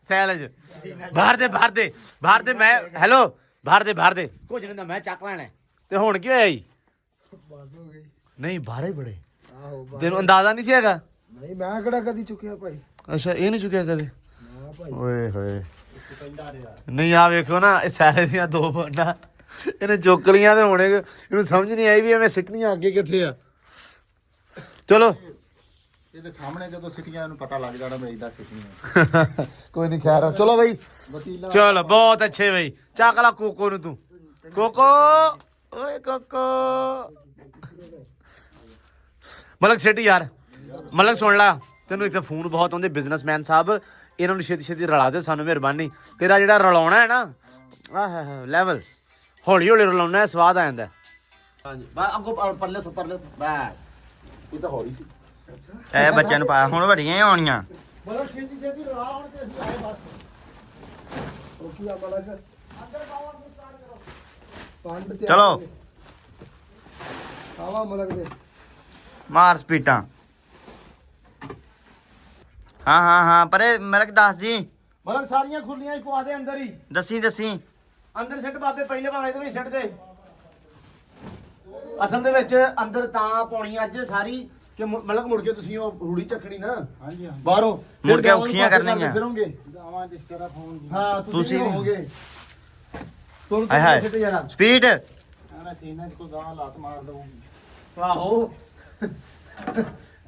ਸੈਲਜ ਬਾਹਰ ਦੇ ਮੈਂ ਹੈਲੋ ਬਾਹਰ ਦੇ ਕੁਝ ਨਹੀਂ ਦਾ ਮੈਂ ਚੱਕ ਲੈਣਾ ਤੇ ਹੁਣ ਕੀ ਹੋਇਆ ਜੀ ਬਸ ਹੋ ਗਈ ਨਹੀਂ ਬਾਹਰ ਹੀ ਬੜੇ ਆਹੋ ਤੈਨੂੰ ਅੰਦਾਜ਼ਾ ਨਹੀਂ ਸੀ ਹੈਗਾ ਨਹੀਂ ਮੈਂ ਕਿਹੜਾ ਕਦੀ ਚੁੱਕਿਆ ਭਾਈ ਅੱਛਾ ਇਹ ਨਹੀਂ ਚੁੱਕਿਆ ਕਦੇ ਨਾ ਭਾਈ ਓਏ ਹੋਏ ਨਹੀਂ ਆ ਵੇਖੋ ਨਾ ਇਹ ਸਾਰੇ ਦੀਆਂ 2 ਬੰਦਾ ਇਹਨੇ ਚੁੱਕ ਲੀਆਂ ਤੇ ਹੁਣ ਇਹਨੂੰ ਸਮਝ ਨਹੀਂ ਆਈ ਵੀ ਐਵੇਂ ਸਿੱਟਣੀਆਂ ਅੱਗੇ ਕਿੱਥੇ ਆ ਚਲੋ ਇਹਦੇ ਸਾਹਮਣੇ ਜਦੋਂ ਸਿੱਟੀਆਂ ਇਹਨੂੰ ਪਤਾ ਲੱਗ ਜਾਣਾ ਵੀ ਇਦਾਂ ਸਿੱਟਣੀਆਂ ਕੋਈ ਨਹੀਂ ਖੈਰ ਚਲੋ ਬਈ ਚਲੋ ਬਹੁਤ ਅੱਛੇ ਬਈ ਚੱਕ ਲਾ ਕੋਕੋ ਨੂੰ ਤੂੰ ਕੋਕੋ ਓਏ ਕੋਕੋ ਮਲਕ ਸਿੱਟ ਯਾਰ ਮਲਕ ਸੁਣ ਲਾ ਤੈਨੂੰ ਇੱਥੇ ਫੋਨ ਬਹੁਤ ਆਉਂਦੇ ਬਿਜ਼ਨਸਮੈਨ ਸਾਹਿਬ ਇਹਨਾਂ ਨੂੰ ਛੇਤੀ ਰਲਾ ਦੇ ਸਾਨੂੰ ਮਿਹਰਬਾਨੀ ਤੇਰਾ ਜਿਹੜਾ ਰਲਾਉਣਾ ਹੈ ਨਾ ਆਹ ਲੈਵਲ ਹੌਲੀ ਰਲਾਉਣਾ ਸਵਾਦ ਆ ਜਾਂਦਾ ਹਾਂਜੀ ਬਸ ਅੱਗੋਂ ਪਰਲੇ ਤੋਂ ਬਸ ਇਹ ਤਾਂ ਹੌਲੀ ਸੀ ਇਹ ਬੱਚਿਆਂ ਨੂੰ ਪਾਇਆ ਹੁਣ ਵੱਡੀਆਂ ਹੀ ਆਉਣੀਆਂ ਬੜਾ ਛੇਤੀ ਰਲਾ ਹੁਣ ਤੇ ਅਸੀਂ ਆਏ ਬਸ ਉਹ ਕੀ ਆ ਬੜਾ ਅੰਦਰ ਪਾਵਰ ਨੂੰ ਸਟਾਰਟ ਕਰੋ ਪੰਡ ਤੇ ਚਲੋ ਆਵਾ ਮਲਕ ਦੇ ਮਾਰ ਸਪੀਟਾਂ ਹਾਂ ਪਰੇ ਮਲਕ ਦੱਸ ਜੀ ਮਲਕ ਸਾਰੀਆਂ ਖੁੱਲੀਆਂ ਹੀ ਪਵਾ ਦੇ ਅੰਦਰ ਹੀ ਦੱਸੀ ਅੰਦਰ ਸਿੱਟ ਬਾਬੇ ਪਹਿਲੇ ਭਾਵੇਂ ਇਹਦੇ ਵਿੱਚ ਸਿੱਟ ਦੇ ਅਸਲ ਦੇ ਵਿੱਚ ਅੰਦਰ ਤਾਂ ਪਾਉਣੀ ਅੱਜ ਸਾਰੀ ਕਿ ਮਲਕ ਮੁੜ ਕੇ ਤੁਸੀਂ ਉਹ ਰੂੜੀ ਚੱਕਣੀ ਨਾ ਹਾਂਜੀ ਬਾਹਰੋਂ ਮੁੜ ਕੇ ਔਖੀਆਂ ਕਰਨੀਆਂ ਫਿਰੋਂਗੇ ਆਵਾਂ ਜਿਸ ਤਰ੍ਹਾਂ ਫੋਨ ਹਾਂ ਤੁਸੀਂ ਹੋਗੇ ਤੁਹਾਨੂੰ ਹਾਏ ਹਾਏ ਸਿੱਟ ਜਾਣਾ ਸਪੀਡ ਮੈਂ ਸੀਨਾ 'ਚ ਕੋਈ ਗਾਂ ਲਾਤ ਮਾਰ ਦਊਂਗੀ ਆਹੋ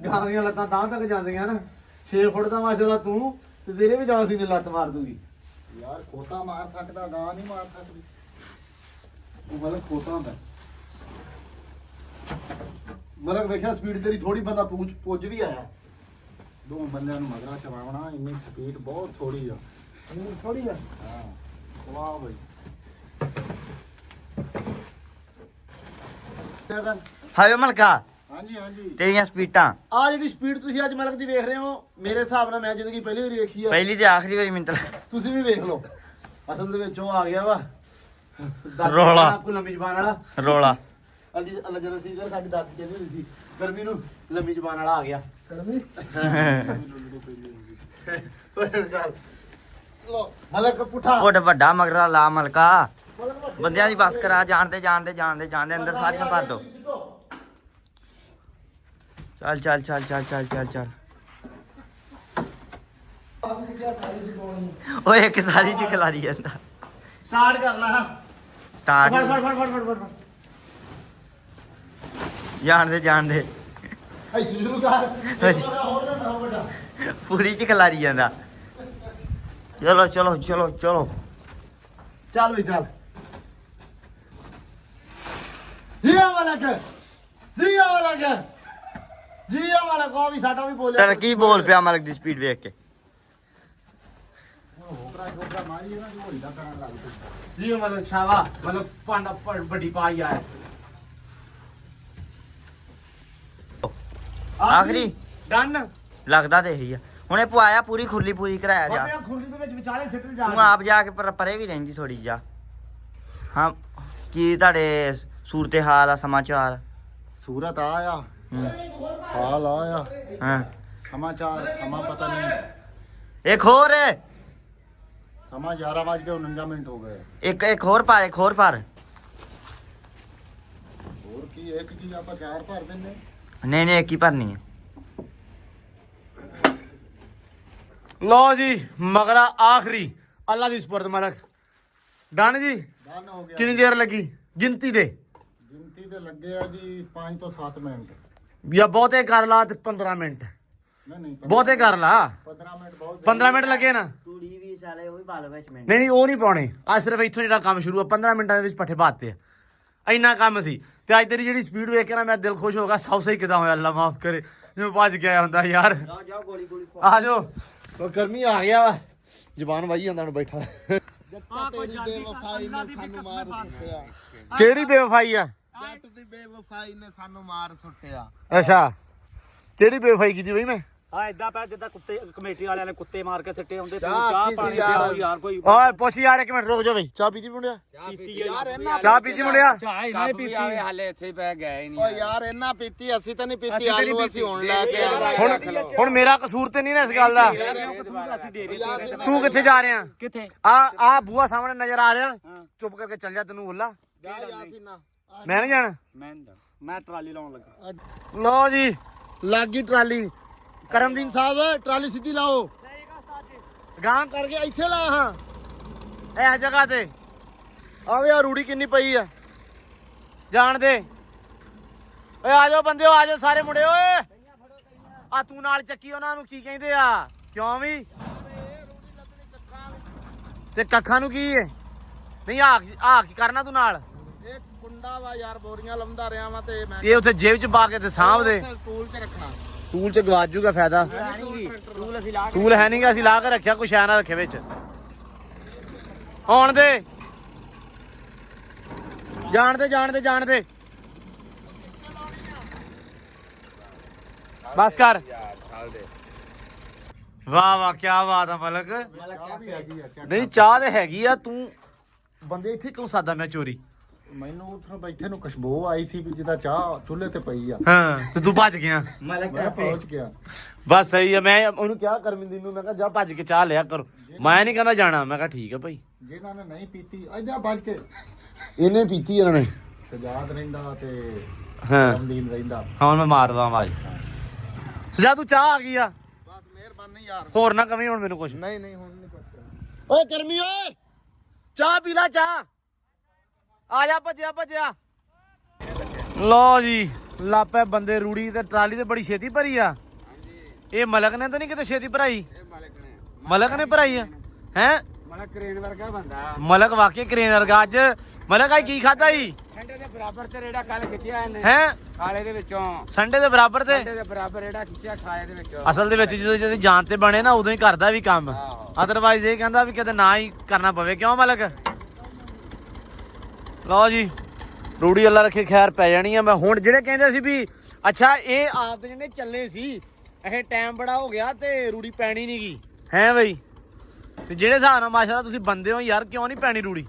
ਗਾਂ ਦੀਆਂ ਲੱਤਾਂ ਤਾਂ ਤੱਕ ਜਾਂਦੀਆਂ ਨਾ 6 ਫੁੱਟ ਦਾ ਮਾਸ਼ਾਅੱਲਾ ਤੂੰ ਤੇ ਤੇਰੇ ਵੀ ਜਾਨ ਸੀ ਨੇ ਲੱਤ ਮਾਰ ਦੂਗੀ ਯਾਰ ਖੋਤਾ ਮਾਰ ਸਕਦਾ, ਗਾਂ ਨਹੀਂ ਮਾਰ ਸਕਦੀ। ਉਹ ਮਤਲਬ ਖੋਤਾ ਹੁੰਦਾ ਮਤਲਬ ਵੇਖਿਆ ਸਪੀਡ ਤੇਰੀ ਥੋੜੀ ਬੰਦਾ ਪੁੱਜ ਵੀ ਆਇਆ। ਦੋ ਬੰਦਿਆਂ ਨੂੰ ਮਗਰਾ ਚਲਾਉਣਾ, ਇੰਨੀ ਸਪੀਡ ਬਹੁਤ ਥੋੜੀ ਆ। ਇੰਨੀ ਥੋੜੀ ਆ। ਹਾਂ ਵਾਹ ਬਈ। ਹਾਇਓ ਮਲਕਾ ਹਾਂਜੀ ਹਾਂਜੀ। ਤੇਰੀਆਂ ਸਪੀਟਾਂ ਆ ਜਿਹੜੀ ਸਪੀਡ ਤੁਸੀਂ ਅੱਜ ਮਲਕ ਦੀ ਵੇਖ ਰਹੇ ਹੋ, ਮੇਰੇ ਹਿਸਾਬ ਨਾਲ ਮੈਂ ਜ਼ਿੰਦਗੀ ਪਹਿਲੀ ਵਾਰੀ ਵੇਖੀ ਆ। ਪਹਿਲੀ ਤੇ ਆਖਰੀ ਵਾਰੀ ਮਿੰਟ ਤੁਸੀਂ ਵੀ ਵੇਖ ਲਓ। ਅਸਲ ਦੇ ਵਿੱਚ ਉਹ ਆ ਗਿਆ ਵਾ ਰੌਲਾ। ਕੋਈ ਲੰਮੀ ਜ਼ਬਾਨ ਵਾਲਾ ਰੋਲਾ ਅੱਲਾ ਜਰਾ ਸੀ ਸਾਡੀ ਦਾਦੀ ਕਹਿੰਦੀ ਹੁੰਦੀ ਸੀ ਗਰਮੀ ਨੂੰ ਲੰਮੀ ਜ਼ਬਾਨ ਵਾਲਾ ਆ ਗਿਆ। ਗਰਮੀ ਚੱਲ ਲੋ ਮਲਕ ਪੁੱਠਾ ਉਹ ਵੱਡਾ ਮਗਰਾ ਲਾ ਮਲਕਾ ਬੰਦਿਆਂ ਦੀ ਬੱਸ ਕਰਾ ਜਾਣਦੇ ਅੰਦਰ ਸਾਰੀਆਂ ਭਰ ਦੋ ਚੱਲ ਚੱਲ ਚੱਲ ਚੱਲ ਚੱਲ ਚੱਲ ਚੱਲ ਓਏ ਇੱਕ ਸਾਰੀ ਚ ਖਿਲਾਰੀ ਜਾਂਦਾ ਸਟਾਰਟ ਕਰ ਲਾ ਫੜ ਸਟਾਰਟ ਫੜ ਜਾਣਦੇ ਐ ਸ਼ੁਰੂ ਕਰ ਹੋਰ ਨਾ ਵੱਡਾ ਪੂਰੀ ਚ ਖਿਲਾਰੀ ਜਾਂਦਾ ਚਲੋ ਚਲੋ ਚਲੋ ਚਲੋ ਚੱਲ ਵੀ ਚੱਲ ਜੀਆ ਵਾਲਾ ਕੋ ਵੀ ਸਾਡਾ ਵੀ ਬੋਲਿਆ ਤਰਕੀ ਬੋਲ ਪਿਆ ਮਲਕ ਦੀ ਸਪੀਡ ਵੇਖ ਕੇ ਠੋਕਰਾ ਮਾਰੀ ਨਾ ਢੋਲੀ ਦਾ ਕਰਨ ਲੱਗ ਪਈ। ਜੀ ਮਤਲਬ ਛਾਵਾ ਮਤਲਬ ਪਾਂਡਾ ਵੱਡੀ ਪਾਈ ਆ ਆਖਰੀ ਡਨ ਲੱਗਦਾ ਤੇ ਇਹੀ ਆ ਹੁਣੇ ਪਵਾਇਆ ਪੂਰੀ ਖੁਰਲੀ ਪੂਰੀ ਕਰਾਇਆ ਜਾ ਬਾਬਿਆ ਖੁਰਲੀ ਦੇ ਵਿੱਚ ਵਿਚਾਲੇ ਸਿੱਟ ਜਾ ਤੂੰ ਆਪ ਜਾ ਕੇ ਪਰੇ ਵੀ ਰਹਿੰਦੀ ਥੋੜੀ ਜਾ ਹਾਂ ਕੀ ਤੁਹਾਡੇ ਸੂਰਤੇ ਹਾਲ ਆ ਸਮਾਚਾਰ ਸੂਰਤ ਆਇਆ ਹੂੰ, ਹਾਲ ਆਇਆ ਹਾਂ ਸਮਾਚਾਰ ਸਮਾਂ ਪਤਾ ਨਹੀਂ। ਇੱਕ ਹੋਰ ਸਮਾਂ 11:49 ਹੋ ਗਏ। ਇੱਕ ਹੋਰ ਪਰ ਹੋਰ ਕੀ ਇੱਕ ਚੀਜ਼ ਆਪਾਂ ਚਾਰ ਭਰ ਦਿੰਨੇ। ਨਹੀਂ ਇੱਕ ਹੀ ਭਰਨੀ ਹੈ ਲੋ ਜੀ ਮਗਰਾ ਆਖਰੀ ਅੱਲਾ ਦੀ ਸਪੁਰਦ ਮਲਕ ਡਨ ਜੀ ਡਨ ਹੋ ਗਿਆ। ਕਿੰਨੀ ਦੇਰ ਲੱਗੀ ਗਿਣਤੀ ਦੇ ਗਿਣਤੀ ਤੇ ਲੱਗੇ ਆ ਜੀ 5 ਤੋਂ 7 ਮਿੰਟ। ਜਾਂ ਬਹੁਤੇ ਕਰ ਲਾ ਤੇ 15 ਮਿੰਟ ਨਹੀਂ ਬਹੁਤੇ ਕਰ ਲਾ 15 ਮਿੰਟ ਬਹੁਤ 15 ਮਿੰਟ ਲੱਗੇ ਨਾ ਤੂੜੀ ਵੀ ਸਾਲੇ ਉਹ ਵੀ ਬਾਲ ਵਿੱਚ ਮਿੰਟ ਨਹੀਂ ਉਹ ਨਹੀਂ ਪਾਉਣੇ ਆ ਸਿਰਫ ਇੱਥੋਂ ਜਿਹੜਾ ਕੰਮ ਸ਼ੁਰੂ ਆ 15 ਮਿੰਟਾਂ ਦੇ ਵਿੱਚ ਪੱਠੇ ਪਾਤੇ ਆ ਇੰਨਾ ਕੰਮ ਸੀ ਤੇ ਅੱਜ ਤੇਰੀ ਜਿਹੜੀ ਸਪੀਡ ਵੇਖ ਕੇ ਨਾ ਮੈਂ ਦਿਲ ਖੁਸ਼ ਹੋ ਗਿਆ ਸਭ ਸਹੀ ਕਿਦਾਂ ਹੋਇਆ ਅੱਲਾ ਮਾਫ ਕਰੇ ਜਿਵੇਂ ਭੱਜ ਕੇ ਆਇਆ ਹੁੰਦਾ ਯਾਰ ਜਾਓ ਗੋਲੀ ਆ ਜਾਓ ਉਹ ਗਰਮੀ ਆ ਗਿਆ ਵਾ ਜ਼ਬਾਨ ਵਾਈ ਜਾਂਦਾ ਹੁਣ ਬੈਠਾ ਤੇਰੀ ਬੇਵਫਾਈ ਨੇ ਸਾਨੂੰ ਮਾਰ ਸੁੱਟਿਆ। ਕਿਹੜੀ ਬੇਵਫਾਈ ਆ ਜੱਟ ਦੀ ਬੇਵਫਾਈ ਨੇ ਸਾਨੂੰ ਮਾਰ ਸੁੱਟਿਆ। ਅੱਛਾ ਕਿਹੜੀ ਬੇਵਫਾਈ ਕੀਤੀ ਬਈ ਮੈਂ ਆ ਇਦਾਂ ਪੈ ਜਿੱਦਾਂ ਕੁੱਤੇ ਕਮੇਟੀ ਵਾਲਿਆਂ ਨੇ ਕੁੱਤੇ ਮਾਰ ਕੇ ਸਿੱਟੇ ਹੁੰਦੇ ਤੂੰ ਚਾਹ ਚਾਹ ਪੀ ਸੀ ਪਾਣੀ ਯਾਰ। ਪਿਆਓ ਯਾਰ ਕੋਈ ਓਏ ਪੁੱਛ ਯਾਰ ਇੱਕ ਮਿੰਟ ਰੁਕ ਜਾ ਬਈ ਚਾਹ ਪੀਤੀ ਮੁੰਡਿਆ ਪੀਤੀ ਆ ਚਾਹ ਪੀਤੀ ਮੁੰਡਿਆ ਚਾਹ ਹੀ ਨਹੀਂ ਪੀਤੀ ਆਵੇ ਹਾਲੇ ਇੱਥੇ ਹੀ ਪੈ ਗਿਆ ਹੀ ਓ ਨਹੀਂ ਯਾਰ ਇਹਨਾਂ ਪੀਤੀ ਅਸੀਂ ਤਾਂ ਨਹੀਂ ਪੀਤੀ। ਅਸੀਂ ਤਾਂ ਨਹੀਂ ਆਲੂ ਪੀਤੀ। ਅਸੀਂ ਹੁਣ ਲੈ ਕੇ ਆਏ। ਹੁਣ ਮੇਰਾ ਕਸੂਰ ਤੇ ਨਹੀਂ ਨਾ ਇਸ ਗੱਲ ਦਾ ਅਸੀਂ ਡੇਰੇ ਤੇ ਤੂੰ ਕਿੱਥੇ ਜਾ ਰਿਹਾ ਕਿੱਥੇ ਆ ਬੂਆ ਸਾਹਮਣੇ ਨਜ਼ਰ ਆ ਰਿਹਾ ਚੁੱਪ ਕਰਕੇ ਚੱਲ ਜਾ ਤੈਨੂੰ ਬੋਲਾ ਜਾ ਯਾਸੀਨਾ ਮੈਂ ਨਹੀਂ ਜਾਣਾ ਮੈਂ ਟਰਾਲੀ ਲਾਉਣ ਲੱਗਾ ਲਓ ਜੀ ਲੱਗ ਗਈ ਟਰਾਲੀ ਕਰਮਦੀਨ ਸਾਹਿਬ ਟਰਾਲੀ ਸਿੱਧੀ ਲਾਓ ਗਾਂ ਕਰਕੇ ਇੱਥੇ ਲਾ ਹਾਂ ਇਹ ਜਗ੍ਹਾ ਤੇ ਆਵੇ ਆ ਰੂੜੀ ਕਿੰਨੀ ਪਈ ਆ ਜਾਣ ਦੇ ਓਏ ਆ ਜਾਓ ਬੰਦਿਓ ਆ ਜਾਓ ਸਾਰੇ ਮੁੰਡੇ ਓਏ ਆ ਤੂੰ ਨਾਲ ਚੱਕੀ ਉਹਨਾਂ ਨੂੰ ਕੀ ਕਹਿੰਦੇ ਆ ਕਿਉਂ ਵੀ ਤੇ ਕੱਖਾਂ ਨੂੰ ਕੀ ਹੈ ਨਹੀਂ ਆ ਕੀ ਕਰਨਾ ਤੂੰ ਨਾਲ ਇਹ ਕੁੰਡਾ ਵਾ ਯਾਰ ਬੋਰੀਆਂ ਲਾਉਂਦਾ ਰਿਹਾ ਵਾਂ ਤੇ ਮੈਂ ਇਹ ਉੱਥੇ ਜੇਬ 'ਚ ਪਾ ਕੇ ਤੇ ਸਾਂਭ ਦੇ ਸਕੂਲ 'ਚ ਰੱਖਣਾ। ਟੂਲ 'ਚ ਗਵਾਚ ਜੂਗਾ ਫਾਇਦਾ ਟੂਲ ਅਸੀਂ ਲਾ ਟੂਲ ਹੈ ਨਹੀਂਗਾ ਅਸੀਂ ਲਾ ਕੇ ਰੱਖਿਆ ਕੁਛ ਐ ਨਾ ਰੱਖੇ ਵਿੱਚ ਆਉਣ ਦੇ ਜਾਣ ਦੇ ਬਸ ਕਰ ਵਾਹ ਕੀ ਬਾਤ ਆ ਮਲਕ ਚਾਹ ਵੀ ਹੈਗੀ ਆ ਚੱਕ। ਨਹੀਂ ਚਾਹ ਤੇ ਹੈਗੀ ਆ ਤੂੰ ਬੰਦੇ ਇੱਥੇ ਕਿਉਂ ਸਾਦਾ ਮੈਂ ਚੋਰੀ ਮੈਨੂੰ ਉੱਥੋਂ ਬੈਠੇ ਨੂੰ ਖੁਸ਼ਬੂ ਆਈ ਸੀ ਵੀ ਜਿਹਦਾ ਚਾਹ ਚੁੱਲ੍ਹੇ ਤੇ ਪਈ ਆ। ਹਾਂ ਤੇ ਤੂੰ ਭੱਜ ਗਿਆ ਮਲਕ ਮੈਂ ਪਹੁੰਚ ਗਿਆ। ਬਸ ਸਹੀ ਆ ਮੈਂ ਉਹਨੂੰ ਕਿਹਾ ਕਰਮਿੰਦਰ ਨੂੰ ਮੈਂ ਕਿਹਾ ਜਾ ਭੱਜ ਕੇ ਚਾਹ ਲਿਆ ਕਰੋ ਮੈਂ ਨਹੀਂ ਕਹਿੰਦਾ ਜਾਣਾ ਮੈਂ ਕਿਹਾ ਠੀਕ ਆ ਭਾਈ ਜਿਨ੍ਹਾਂ ਨੇ ਨਹੀਂ ਪੀਤੀ ਐਦਾਂ ਭੱਜ ਕੇ ਇਹਨੇ ਪੀਤੀ ਇਹਨਾਂ ਨੇ ਸਜਾਦ ਰਹਿੰਦਾ ਤੇ ਹਾਂ ਰਮਦੀਨ ਰਹਿੰਦਾ। ਹੁਣ ਮੈਂ ਮਾਰਦਾ ਆਵਾਜ਼ ਸਜਾ ਤੂੰ ਚਾਹ ਆ ਗਈ ਆ ਬਸ ਮਿਹਰਬਾਨੀ ਯਾਰ। ਹੋਰ ਨਾ ਕਵੀ ਹੁਣ ਮੈਨੂੰ ਕੁਛ ਨਹੀਂ ਹੁਣ ਨਹੀਂ ਕੁਛ। ਓਏ ਗਰਮੀ ਓਏ ਚਾਹ ਪੀ ਲੈ ਚਾਹ ਆ ਜਾ ਭੱਜਿਆ ਲੋ ਜੀ ਲਾਪੇ ਬੰਦੇ ਰੂੜੀ ਤੇ ਟਰਾਲੀ ਤੇ ਬੜੀ ਛੇਤੀ ਭਰੀ ਆ ਇਹ ਮਲਕ ਨੇ ਤਾਂ ਨਹੀਂ ਕਿਤੇ ਛੇਤੀ ਭਰਾਈ ਇਹ ਮਾਲਕ ਨੇ ਮਲਕ ਨੇ ਭਰਾਈ ਆ ਹੈ ਮਲਕ ਕਰੇਨ ਵਰਗਾ ਬੰਦਾ ਮਲਕ ਵਾਕਈ ਕਰੇਨ ਵਰਗਾ ਅੱਜ ਮਲਕ ਆ ਕੀ ਖਾਦਾ ਜੀ ਠੰਡੇ ਦੇ ਬਰਾਬਰ ਤੇ ਰੇੜਾ ਕੱਲ ਖਿੱਚਿਆ ਇਹਨੇ ਹੈ ਖਾਲੇ ਦੇ ਵਿੱਚੋਂ ਸੰਡੇ ਦੇ ਬਰਾਬਰ ਤੇ ਠੰਡੇ ਦੇ ਬਰਾਬਰ ਰੇੜਾ ਖਿੱਚਿਆ ਖਾਲੇ ਦੇ ਵਿੱਚੋਂ ਅਸਲ ਦੇ ਵਿੱਚ ਜਦੋਂ ਜਦੋਂ ਜਾਨ ਤੇ ਬਣੇ ਨਾ ਉਦੋਂ ਹੀ ਕਰਦਾ ਵੀ ਕੰਮ ਅਦਰਵਾਈਜ਼ ਇਹ ਕਹਿੰਦਾ ਵੀ ਕਿਤੇ ਨਾ ਹੀ ਕਰਨਾ ਪਵੇ ਕਿਉਂ ਮਲਕ ਲਓ ਜੀ ਰੂੜੀ ਅੱਲਾ ਰੱਖੇ ਖੈਰ ਪੈ ਜਾਣੀ ਆ ਮੈਂ ਹੁਣ ਜਿਹੜੇ ਕਹਿੰਦੇ ਸੀ ਵੀ ਅੱਛਾ ਇਹ ਆਪ ਦੇ ਜਿਹੜੇ ਚੱਲੇ ਸੀ ਇਹ ਟਾਈਮ ਬੜਾ ਹੋ ਗਿਆ ਤੇ ਰੂੜੀ ਪੈਣੀ ਨਹੀਂ ਗਈ ਹੈ ਬਈ ਤੇ ਜਿਹੜੇ ਹਿਸਾਬ ਨਾਲ ਮਾਸ਼ਾਅੱਲਾ ਤੁਸੀਂ ਬੰਦੇ ਹੋ ਯਾਰ ਕਿਉਂ ਨਹੀਂ ਪੈਣੀ ਰੂੜੀ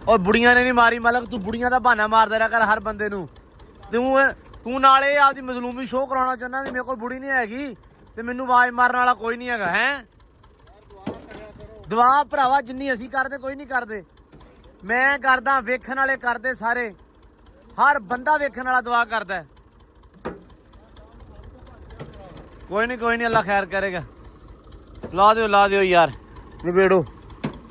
ਔਰ ਬੁੜੀਆਂ ਨੇ ਨਹੀਂ ਮਾਰੀ ਮਲਕ ਤੂੰ ਬੁੜੀਆਂ ਦਾ ਬਹਾਨਾ ਮਾਰਦਾ ਰਿਹਾ ਕਰ ਹਰ ਬੰਦੇ ਨੂੰ ਤੂੰ ਨਾਲੇ ਆਪਦੀ ਮਜ਼ਲੂਮੀ ਸ਼ੋਅ ਕਰਾਉਣਾ ਚਾਹੁੰਦਾ ਵੀ ਮੇਰੇ ਕੋਲ ਬੁੜੀ ਨਹੀਂ ਹੈਗੀ ਤੇ ਮੈਨੂੰ ਆਵਾਜ਼ ਮਾਰਨ ਵਾਲਾ ਕੋਈ ਨਹੀਂ ਹੈਗਾ ਹੈ ਦੁਆ ਭਰਾਵਾ ਜਿੰਨੀ ਅਸੀਂ ਕਰਦੇ ਕੋਈ ਨਹੀਂ ਕਰਦੇ ਮੈਂ ਕਰਦਾ ਵੇਖਣ ਵਾਲੇ ਕਰਦੇ ਸਾਰੇ ਹਰ ਬੰਦਾ ਵੇਖਣ ਵਾਲਾ ਦੁਆ ਕਰਦਾ ਕੋਈ ਨਹੀਂ ਅੱਲਾ ਖੈਰ ਕਰੇਗਾ ਲਾ ਦਿਓ ਯਾਰ ਨਿਬੇੜੋ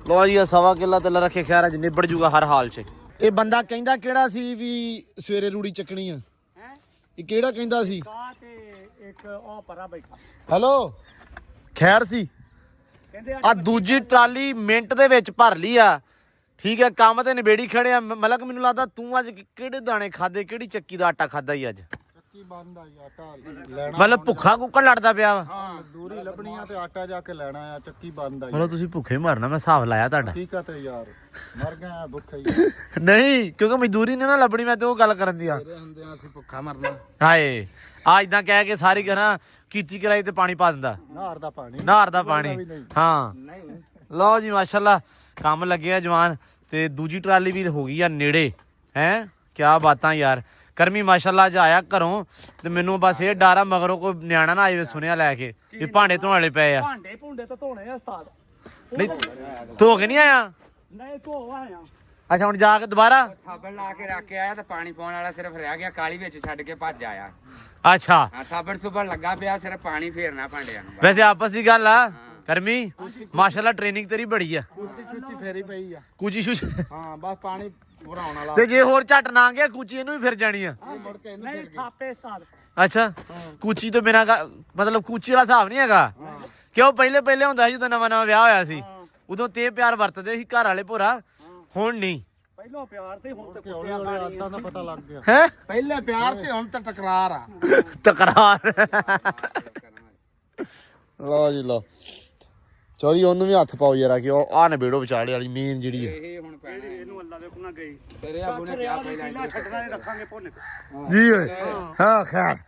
ਲੋ ਜੀ ਸਵਾ ਕਿੱਲਾ ਤੇ ਅੱਲਾ ਰੱਖੇ ਖੈਰ ਅੱਜ ਨਿਬੜ ਜੂਗਾ ਹਰ ਹਾਲ 'ਚ ਇਹ ਬੰਦਾ ਕਹਿੰਦਾ ਕਿਹੜਾ ਸੀ ਵੀ ਸਵੇਰੇ ਰੂੜੀ ਚੱਕਣੀ ਆ ਇਹ ਕਿਹੜਾ ਕਹਿੰਦਾ ਸੀ ਕਾ ਤੇ ਇੱਕ ਉਹ ਪਰਾ ਬੈਠਾ ਹੈਲੋ ਖੈਰ ਸੀ ਕਹਿੰਦੇ ਆ ਦੂਜੀ ਟਰਾਲੀ ਮਿੰਟ ਦੇ ਵਿੱਚ ਭਰ ਲਈ ਆ ਠੀਕ ਹੈ ਕੰਮ ਤੇ ਨਿਬੇੜੀ ਖੜੇ ਆ ਮਲਕ ਮੈਨੂੰ ਲੱਗਦਾ ਤੂੰ ਅੱਜ ਕਿਹੜੇ ਦਾਣੇ ਖਾਦੇ ਕਿਹੜੀ ਚੱਕੀ ਦਾ ਆਟਾ ਖਾਦਾ ਹੀ ਅੱਜ ਚੱਕੀ ਬੰਦ ਆ ਆਟਾ ਲੈਣਾ ਮਤਲਬ ਭੁੱਖਾ ਕੁੱਕੜ ਲੜਦਾ ਪਿਆ ਵਾ ਹਾਂ ਦੂਰੀ ਲੱਭਣੀ ਆ ਤੇ ਆਟਾ ਜਾ ਕੇ ਲੈਣਾ ਆ ਚੱਕੀ ਬੰਦ ਆ ਮਤਲਬ ਤੁਸੀਂ ਭੁੱਖੇ ਮਰਨਾ ਮੈਂ ਹਿਸਾਬ ਲਾਇਆ ਤੁਹਾਡਾ ਹਕੀਕਤ ਹੈ ਯਾਰ ਮਰ ਗਿਆ ਭੁੱਖਾ ਹੀ ਨਹੀਂ ਕਿਉਂਕਿ ਮਜ਼ਦੂਰੀ ਨੇ ਨਾ ਲੱਭਣੀ ਮੈਂ ਤੇ ਉਹ ਗੱਲ ਕਰਨ ਦੀ ਆ ਤੇਰੇ ਹੁੰਦੇ ਅਸੀਂ ਭੁੱਖਾ ਮਰਨਾ ਹਾਏ ਆ ਇਦਾਂ ਕਹਿ ਕੇ ਸਾਰੀ ਕਰਾਂ ਕੀਤੀ ਕਰਾਈ ਤੇ ਪਾਣੀ ਪਾ ਦਿੰਦਾ ਨਹਾਰ ਦਾ ਪਾਣੀ ਨਹਾਰ ਦਾ ਪਾਣੀ ਹਾਂ ਲਓ ਜੀ ਮਾਸ਼ਾਅੱਲਾ ਕੰਮ ਲੱਗਿਆ ਜਵਾਨ ਤੇ ਦੂਜੀ ਟਰਾਲੀ ਵੀ ਹੋ ਗਈ ਆ ਨੇੜੇ ਹੈ ਕਿਆ ਬਾਤਾਂ ਯਾਰ ਕਰਮੀ ਮਾਸ਼ਾਅੱਲਾ ਅੱਜ ਆਇਆ ਘਰੋਂ ਤੇ ਮੈਨੂੰ ਬਸ ਇਹ ਡਰ ਆ ਮਗਰੋਂ ਕੋਈ ਨਿਆਣਾ ਨਾ ਆਏ ਸੁਣਿਆ ਲੈ ਕੇ ਵੀ ਭਾਂਡੇ ਧੋਣ ਵਾਲੇ ਪਏ ਆ ਭਾਂਡੇ ਭੁੰਡੇ ਤਾਂ ਧੋਣੇ ਆ ਉਸਤਾਦ ਨਹੀਂ ਧੋ ਕੇ ਨਹੀਂ ਆਇਆ ਨਹੀਂ ਧੋ ਆਇਆ ਅੱਛਾ ਹੁਣ ਜਾ ਕੇ ਦੁਬਾਰਾ ਸਾਬਣ ਲਾ ਕੇ ਰੱਖ ਕੇ ਆਇਆ ਤੇ ਪਾਣੀ ਪਾਉਣ ਵਾਲਾ ਸਿਰਫ ਰਹਿ ਗਿਆ ਕਾਲੀ ਵਿੱਚ ਛੱਡ ਕੇ ਭੱਜ ਆਇਆ ਅੱਛਾ ਹਾਂ ਸਾਬਣ ਸੁਬਣ ਲੱਗਾ ਪਿਆ ਸਿਰਫ ਪਾਣੀ ਫੇਰਨਾ ਭਾਂਡਿਆਂ ਨੂੰ ਵੈਸੇ ਆਪਸ ਦੀ ਗੱਲ ਆ ਕਰਮੀ ਮਾਸ਼ਾਅੱਲਾ ਟ੍ਰੇਨਿੰਗ ਤੇਰੀ ਬੜੀ ਆ ਛੁੱਚੀ ਫੇਰੀ ਪਈ ਆ ਕੁਚੀ ਸ਼ੁਸ਼ ਹਾਂ ਬਸ ਪਾਣੀ ਪੂਰਾ ਆਉਣ ਵਾਲਾ ਤੇ ਜੇ ਹੋਰ ਝੱਟ ਨਾ ਗਿਆ ਕੁਚੀ ਇਹਨੂੰ ਵੀ ਫਿਰ ਜਾਣੀ ਆ ਮੁੜ ਕੇ ਇਹਨੂੰ ਨਹੀਂ ਥਾਪੇ ਉਸਤਾਦ ਅੱਛਾ ਕੁਚੀ ਤੋਂ ਬਿਨਾਂ ਮਤਲਬ ਕੁਚੀ ਵਾਲਾ ਹਿਸਾਬ ਨਹੀਂ ਹੈਗਾ ਕਿਉਂ ਪਹਿਲੇ ਹੁੰਦਾ ਸੀ ਜਦੋਂ ਨਵਾਂ ਵਿਆਹ ਹੋਇਆ ਸੀ ਉਦੋਂ ਤੇ ਪਿਆਰ ਵਰਤਦੇ ਸੀ ਘਰ ਵਾਲੇ ਭੋਰਾ ਹੁਣ ਨਹੀਂ ਪਹਿਲਾਂ ਪਿਆਰ ਸੀ ਹੁਣ ਤੇ ਹੌਲੀ ਹੌਲੀ ਆਦਤਾਂ ਦਾ ਪਤਾ ਲੱਗ ਗਿਆ ਹੈ ਪਹਿਲੇ ਪਿਆਰ ਸੀ ਹੁਣ ਤਾਂ ਟਕਰਾਰ ਆ ਤਕਰਾਰ ਲਓ ਜੀ ਲਓ ਚੋਰੀ ਉਹਨੂੰ ਵੀ ਹੱਥ ਪਾਓ ਯਾਰਾ ਕਿ ਉਹ ਆ ਨਬੇੜੋ ਵਿਚਾਲੇ ਵਾਲੀ ਮੇਨ ਜਿਹੜੀ ਹੈ ਇਹ ਹੁਣ ਪੈਣਾ ਇਹਨੂੰ ਅੱਲਾ ਦੇ ਕੋਲ ਗਈ ਤੇਰੇ ਆਬੂ ਨੇ ਕਿਹਾ ਪਹਿਲਾਂ ਕਿੰਨਾ ਛੱਡਣਾ ਨਹੀਂ ਰੱਖਾਂਗੇ ਭੁੰਨ ਜੀ ਓਏ ਹਾਂ ਖੈਰ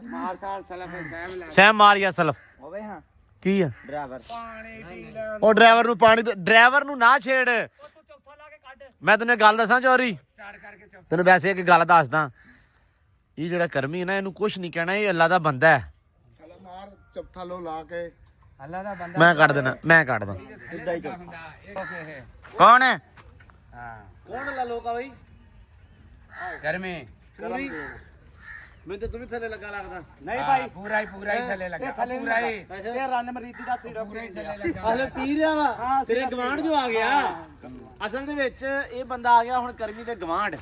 ਮਾਰ ਸਾਲ ਸਲਫ ਸਹਿਮ ਲੈ ਸਹਿਮ ਮਾਰਿਆ ਸਲਫ ਹੋਵੇ ਹਾਂ ਕੀ ਆ ਡਰਾਈਵਰ ਪਾਣੀ ਪੀ ਲੈ ਉਹ ਡਰਾਈਵਰ ਨੂੰ ਪਾਣੀ ਡਰਾਈਵਰ ਨੂੰ ਨਾ ਛੇੜ ਤੂੰ ਚੌਥਾ ਲਾ ਕੇ ਕੱਢ ਮੈਂ ਤੈਨੂੰ ਇੱਕ ਗੱਲ ਦੱਸਾਂ ਚੋਰੀ ਸਟਾਰਟ ਕਰਕੇ ਚੁੱਪ ਤੈਨੂੰ ਵੈਸੇ ਇੱਕ ਗੱਲ ਦੱਸਦਾ ਇਹ ਜਿਹੜਾ ਕਰਮੀ ਹੈ ਨਾ ਇਹਨੂੰ ਕੁਝ ਨਹੀਂ ਕਹਿਣਾ ਇਹ ਅੱਲਾ ਦਾ ਬੰਦਾ ਹੈ ਸਾਲਾ ਮਾਰ ਚਪਥਾ ਲੋ ਲਾ ਕੇ ਅੱਲਾ ਦਾ ਬੰਦਾ ਮੈਂ ਕੱਢ ਦੇਣਾ ਮੈਂ ਕੱਢਦਾ ਸਿੱਧਾ ਹੀ ਹੁੰਦਾ ਇਹ ਕੌਣ ਹੈ ਹਾਂ ਕੌਣ ਅੱਲਾ ਲੋਕਾ ਬਈ ਗਰਮੀ ਕਰਮੀ ਮੈਨੂੰ ਤਾਂ ਤੂੰ ਵੀ ਥੱਲੇ ਲੱਗਾ ਲੱਗਦਾ ਨਹੀਂ ਭਾਈ ਪੂਰਾ ਹੀ ਥੱਲੇ ਲੱਗਾ ਇਹ ਥੱਲੇ ਪੂਰਾ ਹੀ ਇਹ ਰੰਨ ਮਰੀਦੀ ਦਾ ਸਿਰਫ ਪੂਰਾ ਹੀ ਥੱਲੇ ਲੱਗਾ ਹਲੇ ਪੀ ਰਿਹਾ ਵਾ ਤੇਰੇ ਗਵਾਂਢ ਜੋ ਆ ਗਿਆ ਅਸਲ ਦੇ ਵਿੱਚ ਇਹ ਬੰਦਾ ਆ ਗਿਆ ਹੁਣ ਕਰਮੀ ਦੇ ਗਵਾਂਢ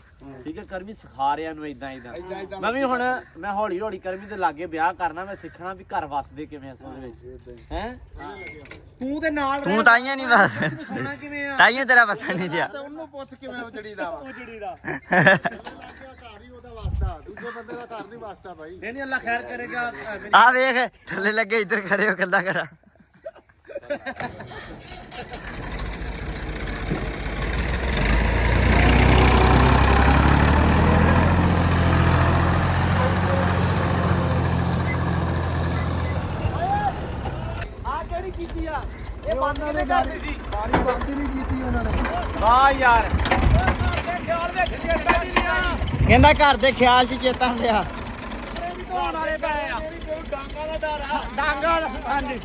ਠੀਕ ਹੈ ਕਰਮੀ ਸਿਖਾ ਰਿਹਾ ਇਹਨੂੰ ਇਦਾਂ ਮੈਂ ਵੀ ਹੁਣ ਮੈਂ ਹੌਲੀ ਹੌਲੀ ਕਰਮੀ ਦੇ ਲਾਗੇ ਵਿਆਹ ਕਰਨਾ ਮੈਂ ਸਿੱਖਣਾ ਵੀ ਘਰ ਵਸਦੇ ਕਿਵੇਂ ਅਸਲ ਦੇ ਵਿੱਚ ਹੈ ਤੂੰ ਤੇ ਨਾਲ ਤੂੰ ਤਾਈਆਂ ਨਹੀਂ ਬਸ ਸੋਣਾ ਕਿਵੇਂ ਆ ਤਾਈਆਂ ਤੇਰਾ ਪਤਾ ਨਹੀਂ ਦਿਆ ਤੇ ਉਹਨੂੰ ਪੁੱਛ ਕਿਵੇਂ ਉਜੜੀ ਦਾ ਵਾ ਉਜੜੀ ਦਾ ਘਰ ਹੀ ਉਹਦਾ ਵਾਸਤਾ ਦੂਜੇ ਬੰਦੇ ਦਾ ਘਰ ਨਹੀਂ ਵਾਸਤਾ ਭਾਈ ਨਹੀਂ ਅੱਲਾ ਖੈਰ ਕਰੇਗਾ ਆ ਵੇਖ ਥੱਲੇ ਲੱਗੇ ਇੱਧਰ ਖੜੇ ਹੋ ਗੱਲਾਂ ਕਰਾਂ ਆ ਕਿਹੜੀ ਕੀਤੀ ਆ ਇਹ ਬੰਦ ਕਿਹਨੇ ਕਰਦੀ ਸੀ ਪਾਣੀ ਬੰਦ ਹੀ ਨਹੀਂ ਕੀਤੀ ਉਹਨਾਂ ਨੇ ਵਾਹ ਯਾਰ ਕਹਿੰਦਾ ਘਰ ਦੇ ਖਿਆਲ 'ਚ ਚੇਤਾ ਹੁੰਦਿਆ ਧੋਣ ਵਾਲੇ ਪਏ ਆ ਡਾਂਗਾ ਦਾ ਡਰ ਆ ਡਾਂਗਾ ਹਾਂਜੀ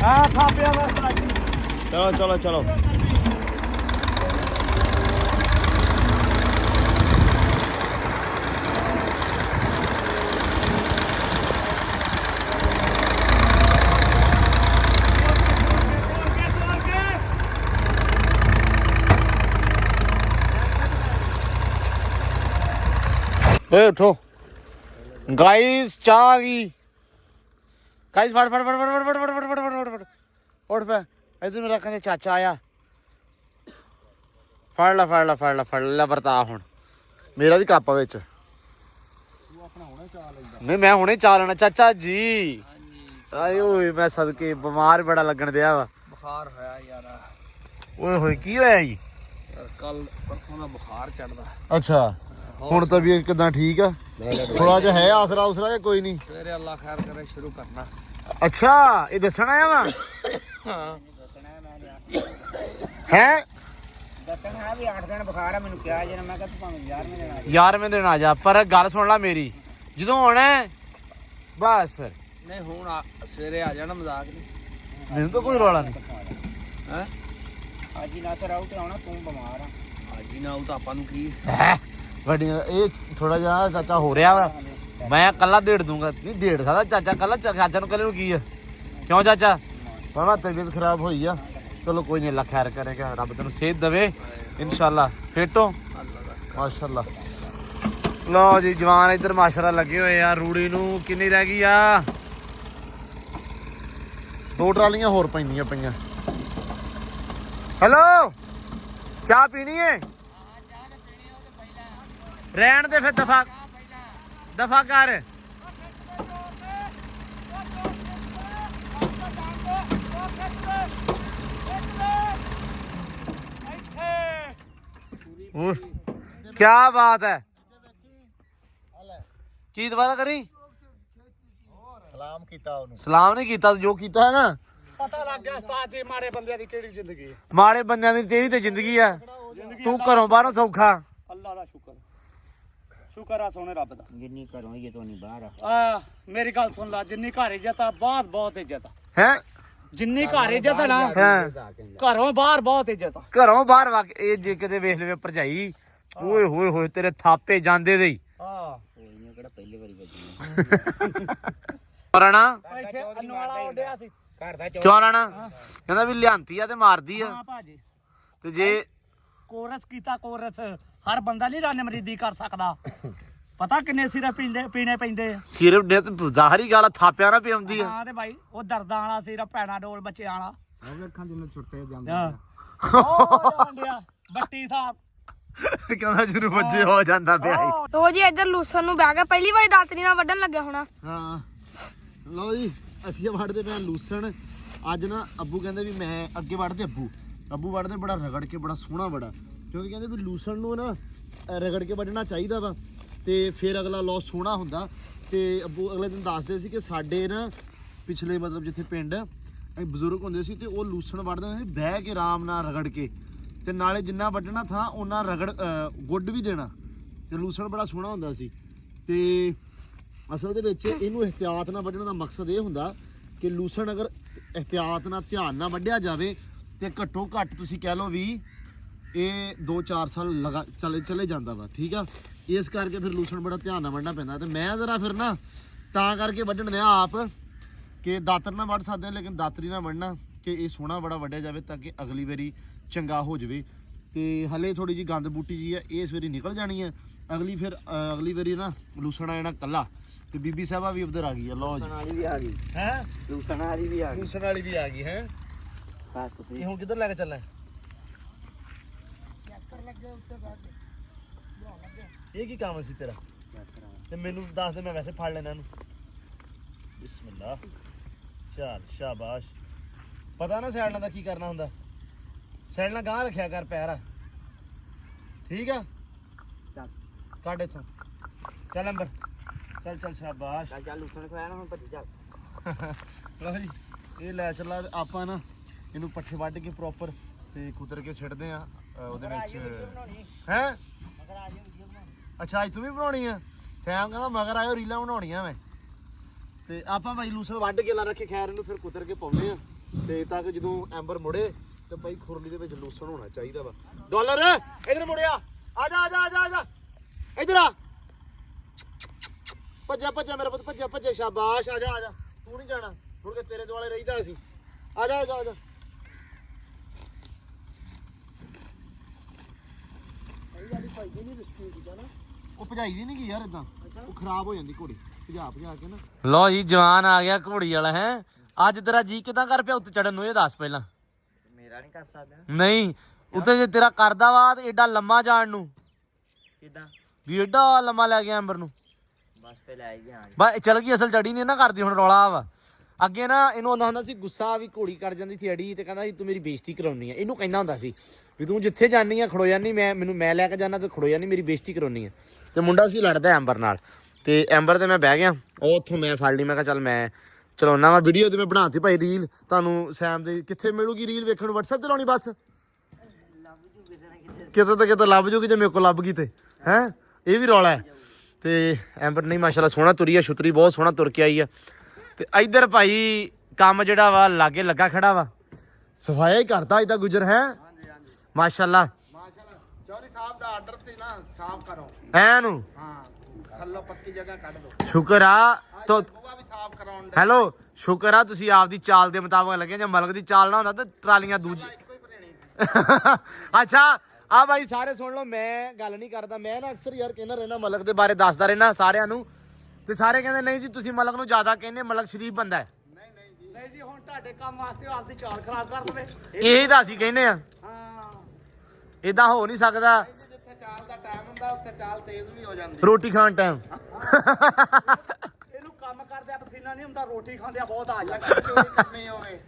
ਆ ਥਾਪਿਆ ਵਾ ਚਲੋ ਓਏ ਉਠੋ ਗਾइस ਚਾਹ ਆ ਗਈ ਗਾਇਸ ਫੜ ਫੜ ਫੜ ਫੜ ਫੜ ਫੜ ਫੜ ਫੜ ਫੜ ਫੜ ਉੱਠ ਪੈ ਇਧਰ ਮੇਰਾ ਕਹਿੰਦੇ ਚਾਚਾ ਆਇਆ ਫੜ ਲੈ ਫੜ ਲੈ ਫੜ ਲੈ ਫੜ ਲੈ ਵਰਤਾ ਹੁਣ ਮੇਰਾ ਵੀ ਕੱਪ ਆ ਵਿੱਚ ਨਹੀਂ ਮੈਂ ਹੁਣੇ ਚਾਹ ਲੈਣਾ ਚਾਚਾ ਜੀ ਆਏ ਓਏ ਮੈਂ ਸਦਕੇ ਬਿਮਾਰ ਬੜਾ ਲੱਗਣ ਦਿਆ ਵਾ ਬੁਖਾਰ ਹੋਇਆ ਯਾਰ ਓਏ ਹੋਏ ਕੀ ਹੋਇਆ ਜੀ ਕੱਲ ਪਰਸੋਂ ਦਾ ਬੁਖਾਰ ਚੜਦਾ ਅੱਛਾ ਹੁਣ ਤਬੀਅਤ ਕਿਦਾਂ ਠੀਕ ਆ ਥੋੜਾ ਜਿਹਾ ਹੈ ਆਸਰਾ ਉਸਰਾ ਜਾਂ ਕੋਈ ਨਹੀਂ ਸਵੇਰੇ ਅੱਲਾ ਖੈਰ ਕਰੇ ਸ਼ੁਰੂ ਕਰਨਾ ਅੱਛਾ ਇਹ ਦੱਸਣ ਆਇਆ ਵਾ ਹਾਂ ਹੈ ਦੱਸਣਾ ਵੀ 8 ਦਿਨ ਬੁਖਾਰ ਆ ਮੈਨੂੰ ਕਿਹਾ ਜਨਾ ਮੈਂ ਕਿਹਾ ਤੂੰ ਭਾਵੇਂ 11ਵੇਂ ਦਿਨ ਆ ਯਾਰ ਮੈਂ ਦੇਣਾ ਜਾ ਪਰ ਗੱਲ ਸੁਣ ਲੈ ਮੇਰੀ ਜਦੋਂ ਆਉਣਾ ਹੈ, ਬਸ ਫਿਰ ਨਹੀਂ ਹੁਣ ਸਵੇਰੇ ਆ ਜਾਣਾ ਮਜ਼ਾਕ ਨਹੀਂ ਮੈਨੂੰ ਤਾਂ ਕੋਈ ਰੌਲਾ ਨਹੀਂ ਹੈ ਅੱਜ ਹੀ ਨਾ ਸਰ ਆਉ ਤੇ ਆਉਣਾ ਤੂੰ ਬਿਮਾਰ ਆ ਅੱਜ ਹੀ ਨਾ ਉਹ ਤਾਂ ਆਪਾਂ ਨੂੰ ਕੀ ਵੱਡੀ ਇਹ ਥੋੜਾ ਜਿਹਾ ਚਾਚਾ ਹੋ ਰਿਹਾ ਵਾ ਮੈਂ ਕੱਲਾ ਡੇਢ ਦੂੰਗਾ ਨਹੀਂ ਡੇਢ ਸਕਦਾ ਚਾਚਾ ਕੱਲਾ ਚਾਚਾ ਨੂੰ ਕੱਲੇ ਨੂੰ ਕੀ ਆ ਕਿਉਂ ਚਾਚਾ ਮਾਮਾ ਤਬੀਅਤ ਖਰਾਬ ਹੋਈ ਆ ਚਲੋ ਕੋਈ ਨਹੀਂ ਅੱਲਾ ਖੈਰ ਕਰੇਗਾ ਰੱਬ ਤੈਨੂੰ ਸਿਹਤ ਦੇਵੇ ਇਨਸ਼ਾਅੱਲਾ ਫੇਟੋ ਮਾਸ਼ਾਅੱਲਾ ਲਓ ਜੀ ਜਵਾਨ ਇੱਧਰ ਮਾਸ਼ਾਅੱਲਾ ਲੱਗੇ ਹੋਏ ਆ ਰੂੜੀ ਨੂੰ ਕਿੰਨੀ ਰਹਿ ਗਈ ਆ 2 ਟਰਾਲੀਆਂ ਹੋਰ ਪੈਂਦੀਆਂ ਪਈਆਂ ਹੈਲੋ ਚਾਹ ਪੀਣੀ ਏ ਰਹਿਣ ਦੇ ਫਿਰ ਦਫਾ ਕਰ ਕੀ ਬਾਤ ਹੈ ਕੀ ਦੁਬਾਰਾ ਕਰੀ ਸਲਾਮ ਕੀਤਾ ਉਹਨੂੰ ਸਲਾਮ ਨਹੀਂ ਕੀਤਾ ਜੋ ਕੀਤਾ ਹੈ ਨਾ ਪਤਾ ਲੱਗ ਗਿਆ ਉਸਤਾਦ ਜੀ ਮਾੜੇ ਬੰਦਿਆਂ ਦੀ ਕਿਹੜੀ ਜ਼ਿੰਦਗੀ ਮਾੜੇ ਬੰਦਿਆਂ ਦੀ ਤੇਰੀ ਤੇ ਜ਼ਿੰਦਗੀ ਆ ਤੂੰ ਘਰੋਂ ਬਾਹਰੋਂ ਸੌਖਾ ਅੱਲਾ ਦਾ ਸ਼ੁਕਰ ਆ ਸੋਹਣੇ ਰੱਬ ਦਾ ਜਿੰਨੀ ਘਰੋਂ ਹੀ ਤੋਂ ਨਹੀਂ ਬਾਹਰ ਆ ਮੇਰੀ ਗੱਲ ਸੁਣ ਲਾ ਜਿੰਨੀ ਘਰ ਇੱਜ਼ਤ ਆ ਬਾਹਰ ਬਹੁਤ ਇੱਜ਼ਤ ਆ ਹੈ ਜਿੰਨੀ ਘਰ ਇੱਜ਼ਤ ਆ ਨਾ ਹਾਂ ਘਰੋਂ ਬਾਹਰ ਬਹੁਤ ਇੱਜ਼ਤ ਆ ਘਰੋਂ ਬਾਹਰ ਵਗ ਇਹ ਜੇ ਕਿਤੇ ਵੇਖ ਲਵੇ ਭਰਜਾਈ ਓਏ ਹੋਏ ਹੋਏ ਤੇਰੇ ਥਾਪੇ ਜਾਂਦੇ ਦੇ ਹੀ ਹਾਂ ਕਿਹੜਾ ਪਹਿਲੀ ਵਾਰੀ ਵੱਜੀ ਰਾਣਾ ਇੱਥੇ ਅੰਨੂ ਵਾਲਾ ਉੱਡਿਆ ਸੀ ਘਰ ਦਾ ਕਿਉਂ ਰਾਣਾ ਕਹਿੰਦਾ ਵੀ ਲਿਆਂਤੀ ਆ ਤੇ ਮਾਰਦੀ ਆ ਹਾਂ ਭਾਜੀ ਤੇ ਜੇ ਕੋਰਸ ਕੀਤਾ ਕੋਰਸ ਹਰ ਬੰਦਾ ਨਹੀਂ ਰਨ ਮਰੀਦੀ ਕਰ ਸਕਦਾ ਪਤਾ ਕਿੰਨੇ ਸਿਰ ਪੀਣੇ ਪੈਂਦੇ ਆ ਸਿਰਫ ਨੇ ਤੇ ਜ਼ਾਹਰੀ ਗੱਲ ਆ, ਥਾਪਿਆਂ ਨਾ ਪਿਆਉਂਦੀ ਆ ਹਾਂ ਤੇ ਭਾਈ ਉਹ ਦਰਦਾਂ ਵਾਲਾ ਸਿਰ ਪੈਣਾ ਡੋਲ ਬੱਚਿਆਂ ਵਾਲਾ ਉਹ ਵੇਖਾਂ ਜਿੰਨੇ ਛੁੱਟੇ ਜਾਂਦੇ ਹਾਂ ਉਹ ਜਾਂਦਿਆ ਬੱਟੀ ਸਾਹਿਬ ਕਹਿੰਦਾ ਜਿਹਨੂੰ ਬੱਚੇ ਹੋ ਜਾਂਦਾ ਪਿਆ ਈ। ਲੋ ਜੀ ਇੱਧਰ ਲੂਸਣ ਨੂੰ ਬਹਿ ਗਿਆ ਪਹਿਲੀ ਵਾਰੀ ਦਾਤਰੀ ਨਾਲ ਵੱਢਣ ਲੱਗਿਆ ਹੋਣਾ ਹਾਂ ਲਓ ਜੀ ਅਸੀਂ ਵੱਢਦੇ ਪਏ ਲੂਸਣ ਅੱਜ ਨਾ ਅੱਬੂ ਕਹਿੰਦੇ ਵੀ ਮੈਂ ਅੱਗੇ ਵੱਢਦੇ ਅੱਬੂ ਵੱਢਦੇ ਬੜਾ ਰਗੜ ਕੇ ਬੜਾ ਸੋਹਣਾ ਬੜਾ ਕਿਉਂਕਿ ਕਹਿੰਦੇ ਵੀ ਲੂਸਣ ਨੂੰ ਨਾ ਰਗੜ ਕੇ ਵੱਢਣਾ ਚਾਹੀਦਾ ਵਾ ਤੇ ਫਿਰ ਅਗਲਾ ਲੌ ਸੋਹਣਾ ਹੁੰਦਾ ਤੇ ਅੱਬੂ ਅਗਲੇ ਦਿਨ ਦੱਸਦੇ ਸੀ ਕਿ ਸਾਡੇ ਨਾ ਪਿਛਲੇ ਮਤਲਬ ਜਿੱਥੇ ਪਿੰਡ ਬਜ਼ੁਰਗ ਹੁੰਦੇ ਸੀ ਤੇ ਉਹ ਲੂਸਣ ਵੱਢਦੇ ਸੀ ਬਹਿ ਕੇ ਆਰਾਮ ਨਾਲ ਰਗੜ ਕੇ ਤੇ ਨਾਲੇ ਜਿੰਨਾ ਵੱਢਣਾ ਥਾ ਉਹਨਾਂ ਰਗੜ ਗੁੱਡ ਵੀ ਦੇਣਾ ਤੇ ਲੂਸਣ ਬੜਾ ਸੋਹਣਾ ਹੁੰਦਾ ਸੀ ਤੇ ਅਸਲ ਦੇ ਵਿੱਚ ਇਹਨੂੰ ਇhtiyਾਤ ਨਾਲ ਵੱਢਣ ਦਾ ਮਕਸਦ ਇਹ ਹੁੰਦਾ ਕਿ ਲੂਸਣ ਅਗਰ ਇhtiyਾਤ ਨਾਲ ਧਿਆਨ ਨਾਲ ਵੱਢਿਆ ਜਾਵੇ ਤੇ ਘੱਟੋ ਘੱਟ ਤੁਸੀਂ ਕਹਿ ਲਓ ਵੀ ਇਹ 2-4 ਸਾਲ ਚਲੇ ਜਾਂਦਾ ਵਾ ਠੀਕ ਆ ਇਸ ਕਰਕੇ ਫਿਰ ਲੂਸਣ ਬੜਾ ਧਿਆਨ ਨਾਲ ਵੱਢਣਾ ਪੈਂਦਾ ਤੇ ਮੈਂ ਜ਼ਰਾ ਫਿਰ ਨਾ ਤਾਂ ਕਰਕੇ ਵੱਢਣ ਦਿਆਂ ਆਪ ਕਿ ਦਾਤਰ ਨਾਲ ਵੱਢ ਸਕਦੇ ਲੇਕਿਨ ਦਾਤਰੀ ਨਾਲ ਵੱਢਣਾ ਕਿ ਇਹ ਸੋਹਣਾ ਬੜਾ ਵੱਢਿਆ ਜਾਵੇ ਤਾਂ ਕਿ ਅਗਲੀ ਵਾਰੀ ਚੰਗਾ ਹੋ ਜਾਵੇ ਤੇ ਹਲੇ ਥੋੜੀ ਜੀ ਗੰਦ ਬੂਟੀ ਜੀ ਆ ਇਸ ਵਾਰੀ ਨਿਕਲ ਜਾਣੀ ਆ ਅਗਲੀ ਵਾਰੀ ਨਾ ਲੂਸਣ ਆ ਜਾਣਾ ਕੱਲਾ ਤੇ ਬੀਬੀ ਸਾਹਿਬਾ ਵੀ ਉਧਰ ਆ ਗਈ ਆ ਲਓ ਜੀ ਵਾਲੀ ਵੀ ਆ ਗਈ ਹੈ ਲੂਸਣ ਵਾਲੀ ਵੀ ਆ ਗਈ ਲੂਸਣ ਵਾਲੀ ਵੀ ਆ ਗਈ ਹੈ ਇਹ ਹੁਣ ਕਿੱਧਰ ਲੈ ਕੇ ਚੱਲਣਾ ਇਹ ਕੀ ਕੰਮ ਸੀ ਤੇਰਾ ਤੇ ਮੈਨੂੰ ਦੱਸ ਦੇ ਮੈਂ ਵੈਸੇ ਫੜ ਲੈਣਾ ਇਹਨੂੰ ਬਿਸਮਿਲ੍ਲਾ ਚੱਲ ਸ਼ਾਬਾਸ਼ ਪਤਾ ਨਾ ਸਾਈਡ ਨਾਲ ਦਾ ਕੀ ਕਰਨਾ ਹੁੰਦਾ ਸਾਈਡ ਨਾਲ ਗਾਂ ਰੱਖਿਆ ਕਰ ਪੈਰ ਠੀਕ ਆ ਚੱਲ ਕੱਢ ਇੱਥੋਂ ਚੱਲ ਅੰਦਰ ਚੱਲ ਸ਼ਾਬਾਸ਼ ਚੱਲ ਲੂਸਣ ਖਵਾਇਆ ਨਾ ਹੁਣ ਭੱਜ ਚੱਲ ਲਓ ਜੀ ਇਹ ਲੈ ਚੱਲਾ ਆਪਾਂ ਨਾ ਇਹਨੂੰ ਪੱਠੇ ਵੱਢ ਕੇ ਪ੍ਰੋਪਰ ਤੇ ਕੁਤਰ ਕੇ ਛੱਡਦੇ ਆ ਉਹਦੇ ਵਿੱਚ ਹੈ ਅੱਛਾ ਅੱਜ ਤੂੰ ਵੀ ਬਣਾਉਣੀ ਆ ਸੈਮ ਕਹਿੰਦਾ ਮਗਰ ਆਇਓ ਰੀਲਾਂ ਬਣਾਉਣੀਆਂ ਮੈਂ ਤੇ ਆਪਾਂ ਭਾਈ ਲੂਸਣ ਵੱਢ ਕੇ ਲਾ ਰੱਖੇ ਖੈਰ ਇਹਨੂੰ ਫਿਰ ਕੁਤਰ ਕੇ ਪਾਉਂਦੇ ਆ ਤੇ ਤਾਂ ਕਿ ਜਦੋਂ ਐਂਬਰ ਮੁੜੇ ਤੇ ਭਾਈ ਖੁਰਲੀ ਦੇ ਵਿੱਚ ਲੂਸਣ ਹੋਣਾ ਚਾਹੀਦਾ ਵਾ ਡਾਲਰ ਇਧਰ ਮੁੜਿਆ ਆ ਜਾ ਇਧਰ ਆ ਭੱਜਿਆ ਮੇਰਾ ਪੁੱਤ ਭੱਜਿਆ ਸ਼ਾਬਾਸ਼ ਆ ਜਾ ਤੂੰ ਨਹੀਂ ਜਾਣਾ ਮੁੜ ਕੇ ਤੇਰੇ ਦੁਆਲੇ ਰਹੀਦਾ ਅਸੀਂ ਆ ਜਾ ਉਹ ਭਜਾਈ ਦੀ ਨਹੀਂ ਗਈ ਯਾਰ ਇਦਾਂ ਉਹ ਖਰਾਬ ਹੋ ਜਾਂਦੀ ਘੋੜੀ ਭਜਾ ਕੇ ਨਾ। ਲਓ ਜੀ ਜਵਾਨ ਆ ਗਿਆ ਘੋੜੀ ਵਾਲਾ ਹੈ। ਅੱਜ ਤੇਰਾ ਜੀ ਕਿਦਾਂ ਕਰ ਪਿਆ ਉੱਤੇ ਚੜਨ ਨੂੰ, ਇਹ ਦੱਸ ਪਹਿਲਾਂ। ਮੇਰਾ ਨਹੀਂ ਕਰ ਸਕਦਾ ਨਹੀਂ ਉੱਤੇ ਜੇ ਤੇਰਾ ਕਰਦਾ ਵਾ ਤੇ ਏਡਾ ਲੰਮਾ ਜਾਣ ਨੂੰ, ਕਿਦਾਂ ਵੀ ਏਡਾ ਲੰਮਾ ਲੈ ਗਿਆ ਐਂਬਰ ਨੂੰ। ਬਸ ਫੇ ਲੈ ਹੀ ਗਿਆ ਬਸ ਚੱਲ ਗਈ, ਅਸਲ ਚੜੀ ਨਹੀਂ ਨਾ ਕਰਦੀ ਹੁਣ, ਰੌਲਾ ਵਾ। ਅੱਗੇ ਨਾ ਇਹਨੂੰ ਆਉਂਦਾ ਹੁੰਦਾ ਸੀ ਗੁੱਸਾ ਵੀ ਘੋੜੀ ਕਰ ਜਾਂਦੀ ਸੀ ਅੜੀ ਤੇ ਕਹਿੰਦਾ ਸੀ ਤੂੰ ਮੇਰੀ ਬੇਇੱਜ਼ਤੀ ਕਰਾਉਣੀ ਆ। ਇਹਨੂੰ ਕਹਿੰਦਾ ਹੁੰਦਾ ਸੀ ਵੀ ਤੂੰ ਜਿੱਥੇ ਜਾਨੀ ਆ ਖੜੋ ਜਾਨੀ, ਮੈਂ ਲੈ ਕੇ ਜਾਣਾ ਤੇ ਖੜੋ ਜਾਨੀ, ਮੇਰੀ ਬੇਇੱਜ਼ਤੀ ਕਰਾਉਣੀ ਆ। ਤੇ ਮੁੰਡਾ ਸੀ ਲੜਦਾ ਐਂਬਰ ਨਾਲ, ਤੇ ਐਂਬਰ ਤੇ ਮੈਂ ਬਹਿ ਗਿਆ, ਉਹ ਉੱਥੋਂ ਮੈਂ ਫੜ ਲਈ। ਮੈਂ ਕਿਹਾ ਚੱਲ ਮੈਂ ਚਲਾਉਣਾ ਵਾ ਵੀਡੀਓ, ਤੇ ਮੈਂ ਬਣਾਤੀ ਭਾਈ ਰੀਲ। ਤੁਹਾਨੂੰ ਸੈਮ ਦੇ ਕਿੱਥੇ ਮਿਲੂਗੀ ਰੀਲ ਵੇਖਣ ਨੂੰ? WhatsApp ਤੇ ਲਾਉਣੀ ਬਸ, ਕਿਤੇ ਤਾਂ ਕਿਤੇ ਲੱਭ ਜੂਗੀ ਜੇ ਮੇਰੇ ਕੋਲ ਲੱਭ ਗਈ ਤੇ ਹੈ। ਇਹ ਵੀ ਰੌਲਾ ਹੈ। ਤੇ ਐਂਬਰ ਨਹੀਂ ਮਾਸ਼ਾਅੱਲਾ ਸੋਹਣਾ ਤੁਰੀ ਆ, ਛੁਤਰੀ ਬਹੁਤ ਸੋਹਣਾ ਤੁਰ ਕੇ ਆਈ ਆ। ਤੇ ਇੱਧਰ ਭਾਈ ਕੰਮ ਜਿਹੜਾ ਵਾ ਲਾਗੇ ਲੱਗਾ ਖੜਾ ਵਾ, ਸਫਾਇਆ ਹੀ ਕਰਦਾ ਅੱਜ ਤਾਂ ਗੁਜਰ ਹੈ ਮਾਸ਼ਾਅੱਲਾ। ਚੌਧਰੀ ਸਾਹਿਬ ਦਾ ਆਰਡਰ ਸੀ ਨਾ, ਸਾਫ਼ ਕਰੋ ਐਨੂੰ ਹਾਂ, ਥੱਲੋਂ ਪੱਕੀ ਜਗ੍ਹਾ ਕੱਢ ਦੋ। ਸ਼ੁਕਰ ਆ ਤੋ ਉਹ ਵੀ ਸਾਫ਼ ਕਰਾਉਣ ਹੈਲੋ, ਸ਼ੁਕਰ ਆ ਤੁਸੀਂ ਆਪਦੀ ਚਾਲ ਦੇ ਮੁਤਾਬਕ ਲੱਗੇ। ਜੇ ਮਲਕ ਦੀ ਚਾਲ ਨਾ ਹੁੰਦਾ ਤਾਂ ਟਰਾਲੀਆਂ ਦੂਜੀ। ਅੱਛਾ ਆ ਭਾਈ ਸਾਰੇ ਸੁਣ ਲਓ, ਮੈਂ ਗੱਲ ਨਹੀਂ ਕਰਦਾ। ਮੈਂ ਨਾ ਅਕਸਰ ਯਾਰ ਕਹਿੰਦਾ ਰਹਿਣਾ ਮਲਕ ਦੇ ਬਾਰੇ, ਦੱਸਦਾ ਰਹਿਣਾ ਸਾਰਿਆਂ ਨੂੰ, ਤੇ ਸਾਰੇ ਕਹਿੰਦੇ ਨਹੀਂ ਜੀ ਤੁਸੀਂ ਮਲਕ ਨੂੰ ਜ਼ਿਆਦਾ ਕਹਿੰਦੇ, ਮਲਕ ਸ਼ਰੀਫ ਬੰਦਾ ਹੈ। ਨਹੀਂ ਜੀ ਹੁਣ ਤੁਹਾਡੇ ਕੰਮ ਵਾਸਤੇ ਆਪਦੀ ਚਾਲ ਖਰਾਬ ਕਰ ਦਵੇ। ਇਹੀ ਤਾਂ ਅਸੀਂ ਕਹਿੰਦੇ ਆ, ਹਾਂ ਇਦਾਂ ਹੋ ਨਹੀਂ ਸਕਦਾ। ਜਿੱਥੇ ਚਾਲ ਦਾ ਟਾਈਮ ਹੁੰਦਾ ਉੱਥੇ ਚਾਲ ਤੇਜ਼ ਵੀ ਹੋ ਜਾਂਦੀ। ਰੋਟੀ ਖਾਣ ਟਾਈਮ ਇਹਨੂੰ ਕੰਮ ਕਰਦਿਆਂ ਪਸੀਨਾ ਨਹੀਂ ਹੁੰਦਾ, ਰੋਟੀ ਖਾਂਦਿਆਂ ਬਹੁਤ ਆ ਜਾਂਦਾ। ਚੋਰੀ ਕਰਨੀ ਹੋਵੇ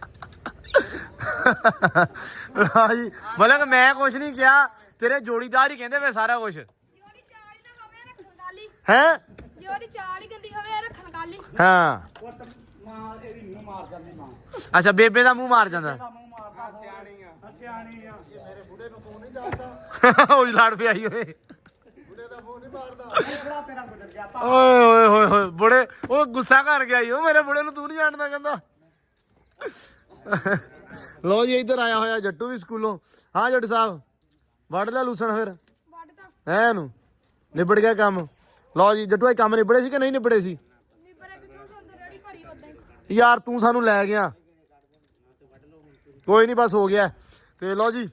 ਭਾਈ ਮਲਕ ਮੈਂ ਕੁਛ ਨਹੀਂ ਕਿਹਾ, ਤੇਰੇ ਜੋੜੀਦਾਰ ਹੀ ਕਹਿੰਦੇ ਵੇ ਸਾਰਾ ਕੁਛ ਜੋੜੀ ਚਾਲ ਹੀ ਨਾ ਹੋਵੇ ਰੱਖਣ ਗਾਲੀ, ਹੈ। ਜੋੜੀ ਚਾਲ ਹੀ ਗੰਦੀ ਹੋਵੇ ਰੱਖਣ ਗਾਲੀ। ਹਾਂ ਪੁੱਤ ਮਾਂ ਇਹਦੀ ਮੂੰਹ ਮਾਰ ਜਾਂਦੀ ਮਾਂ ਅੱਛਾ, ਬੇਬੇ ਦਾ ਮੂੰਹ ਮਾਰ ਜਾਂਦਾ। ਦਾ ਮੂੰਹ ਮਾਰਦਾ ਸਿਆਣੀ ਆ, ਸਿਆਣੀ ਆ। ਉਹ ਹੀ ਲੜ ਪਿਆ ਈ ਓਏ। ਬੜਾ ਤੇਰਾ ਗੁਜ਼ਰ ਗਿਆ ਤਾਂ ਓਏ ਓਏ ਹੋਏ ਹੋਏ ਬੁੜੇ, ਉਹ ਗੁੱਸਾ ਕਰ ਗਿਆ ਈ ਉਹ ਮੇਰੇ ਬੁੜੇ ਨੂੰ, ਤੂੰ ਨਹੀਂ ਜਾਣਦਾ ਕਹਿੰਦਾ। ਲੋ ਜੀ ਇੱਧਰ ਆਇਆ ਹੋਇਆ ਜੱਟੂ ਵੀ ਸਕੂਲੋਂ। ਹਾਂ ਜੱਟੂ ਸਾਹਿਬ ਵੱਢ ਲਿਆ ਲੂਸਣ ਫਿਰ ਵੱਢ ਤਾਂ ਹੈ ਇਹਨੂੰ, ਨਿਬੜ ਗਿਆ ਕੰਮ। ਲਓ ਜੀ ਜੱਟੂ ਇਹ ਕੰਮ ਨਿਬੜੇ ਸੀ ਕਿ ਨਹੀਂ ਨਿਬੜੇ ਸੀ? ਨਿਬਰੇ ਕਿਥੋਂ ਸੰਦਰ ਰੇੜੀ ਭਰੀ ਉਦਾਂ ਹੀ। ਯਾਰ ਤੂੰ ਸਾਨੂੰ ਲੈ ਗਿਆ, ਕੋਈ ਨਹੀਂ ਬਸ ਹੋ ਗਿਆ। ਤੇ ਲਓ ਜੀ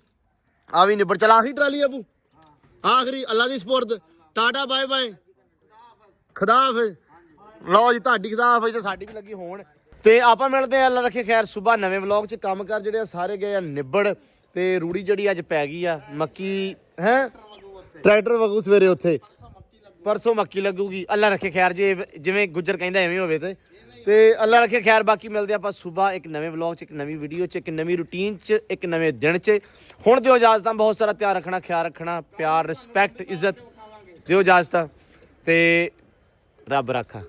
ਆ ਵੀ ਨਿਬੜ ਚਲਾ ਸੀ ਟਰਾਲੀ ਅਬੂ ਆਖਰੀ। ਅੱਲਾ ਦੀ ਸਪੁਰਦ, ਟਾਟਾ ਬਾਏ ਬਾਏ, ਖੁਦਾ ਹਾਫਿਜ਼। ਲਓ ਜੀ ਤੁਹਾਡੀ ਖੁਦਾ ਹਾਫਿਜ਼ ਤੇ ਸਾਡੀ ਵੀ ਲੱਗੀ ਹੋਣ। ਤੇ ਆਪਾਂ ਮਿਲਦੇ ਆ, ਅੱਲਾ ਰੱਖੇ ਖੈਰ, ਸੁਬਾਹ ਨਵੇਂ ਵਲੌਗ 'ਚ। ਕੰਮ ਕਰ ਜਿਹੜੇ ਆ ਸਾਰੇ ਗਏ ਆ ਨਿਬੜ, ਤੇ ਰੂੜੀ ਜਿਹੜੀ ਅੱਜ ਪੈ ਗਈ ਆ ਮੱਕੀ ਹੈ, ਟਰੈਕਟਰ ਵਗੂ ਸਵੇਰੇ ਉੱਥੇ, ਪਰਸੋਂ ਮੱਕੀ ਲੱਗੂਗੀ। ਅੱਲਾ ਰੱਖੇ ਖੈਰ, ਜੇ ਜਿਵੇਂ ਗੁੱਜਰ ਕਹਿੰਦਾ ਐਵੇਂ ਹੋਵੇ ਤੇ ਅੱਲਾ ਰੱਖੇ ਖੈਰ। ਬਾਕੀ ਮਿਲਦੇ ਆਪਾਂ ਸੁਬਾਹ ਇੱਕ ਨਵੇਂ ਵਲੌਗ 'ਚ, ਇੱਕ ਨਵੀਂ ਵੀਡੀਓ 'ਚ, ਇੱਕ ਨਵੀਂ ਰੂਟੀਨ 'ਚ, ਇੱਕ ਨਵੇਂ ਦਿਨ 'ਚ। ਹੁਣ ਦਿਓ ਇਜਾਜ਼ਤਾਂ, ਬਹੁਤ ਸਾਰਾ ਧਿਆਨ ਰੱਖਣਾ, ਖਿਆਲ ਰੱਖਣਾ, ਪਿਆਰ, ਰਿਸਪੈਕਟ, ਇੱਜ਼ਤ ਦਿਓ ਇਜਾਜ਼ਤਾਂ, ਤੇ ਰੱਬ ਰਾਖਾ।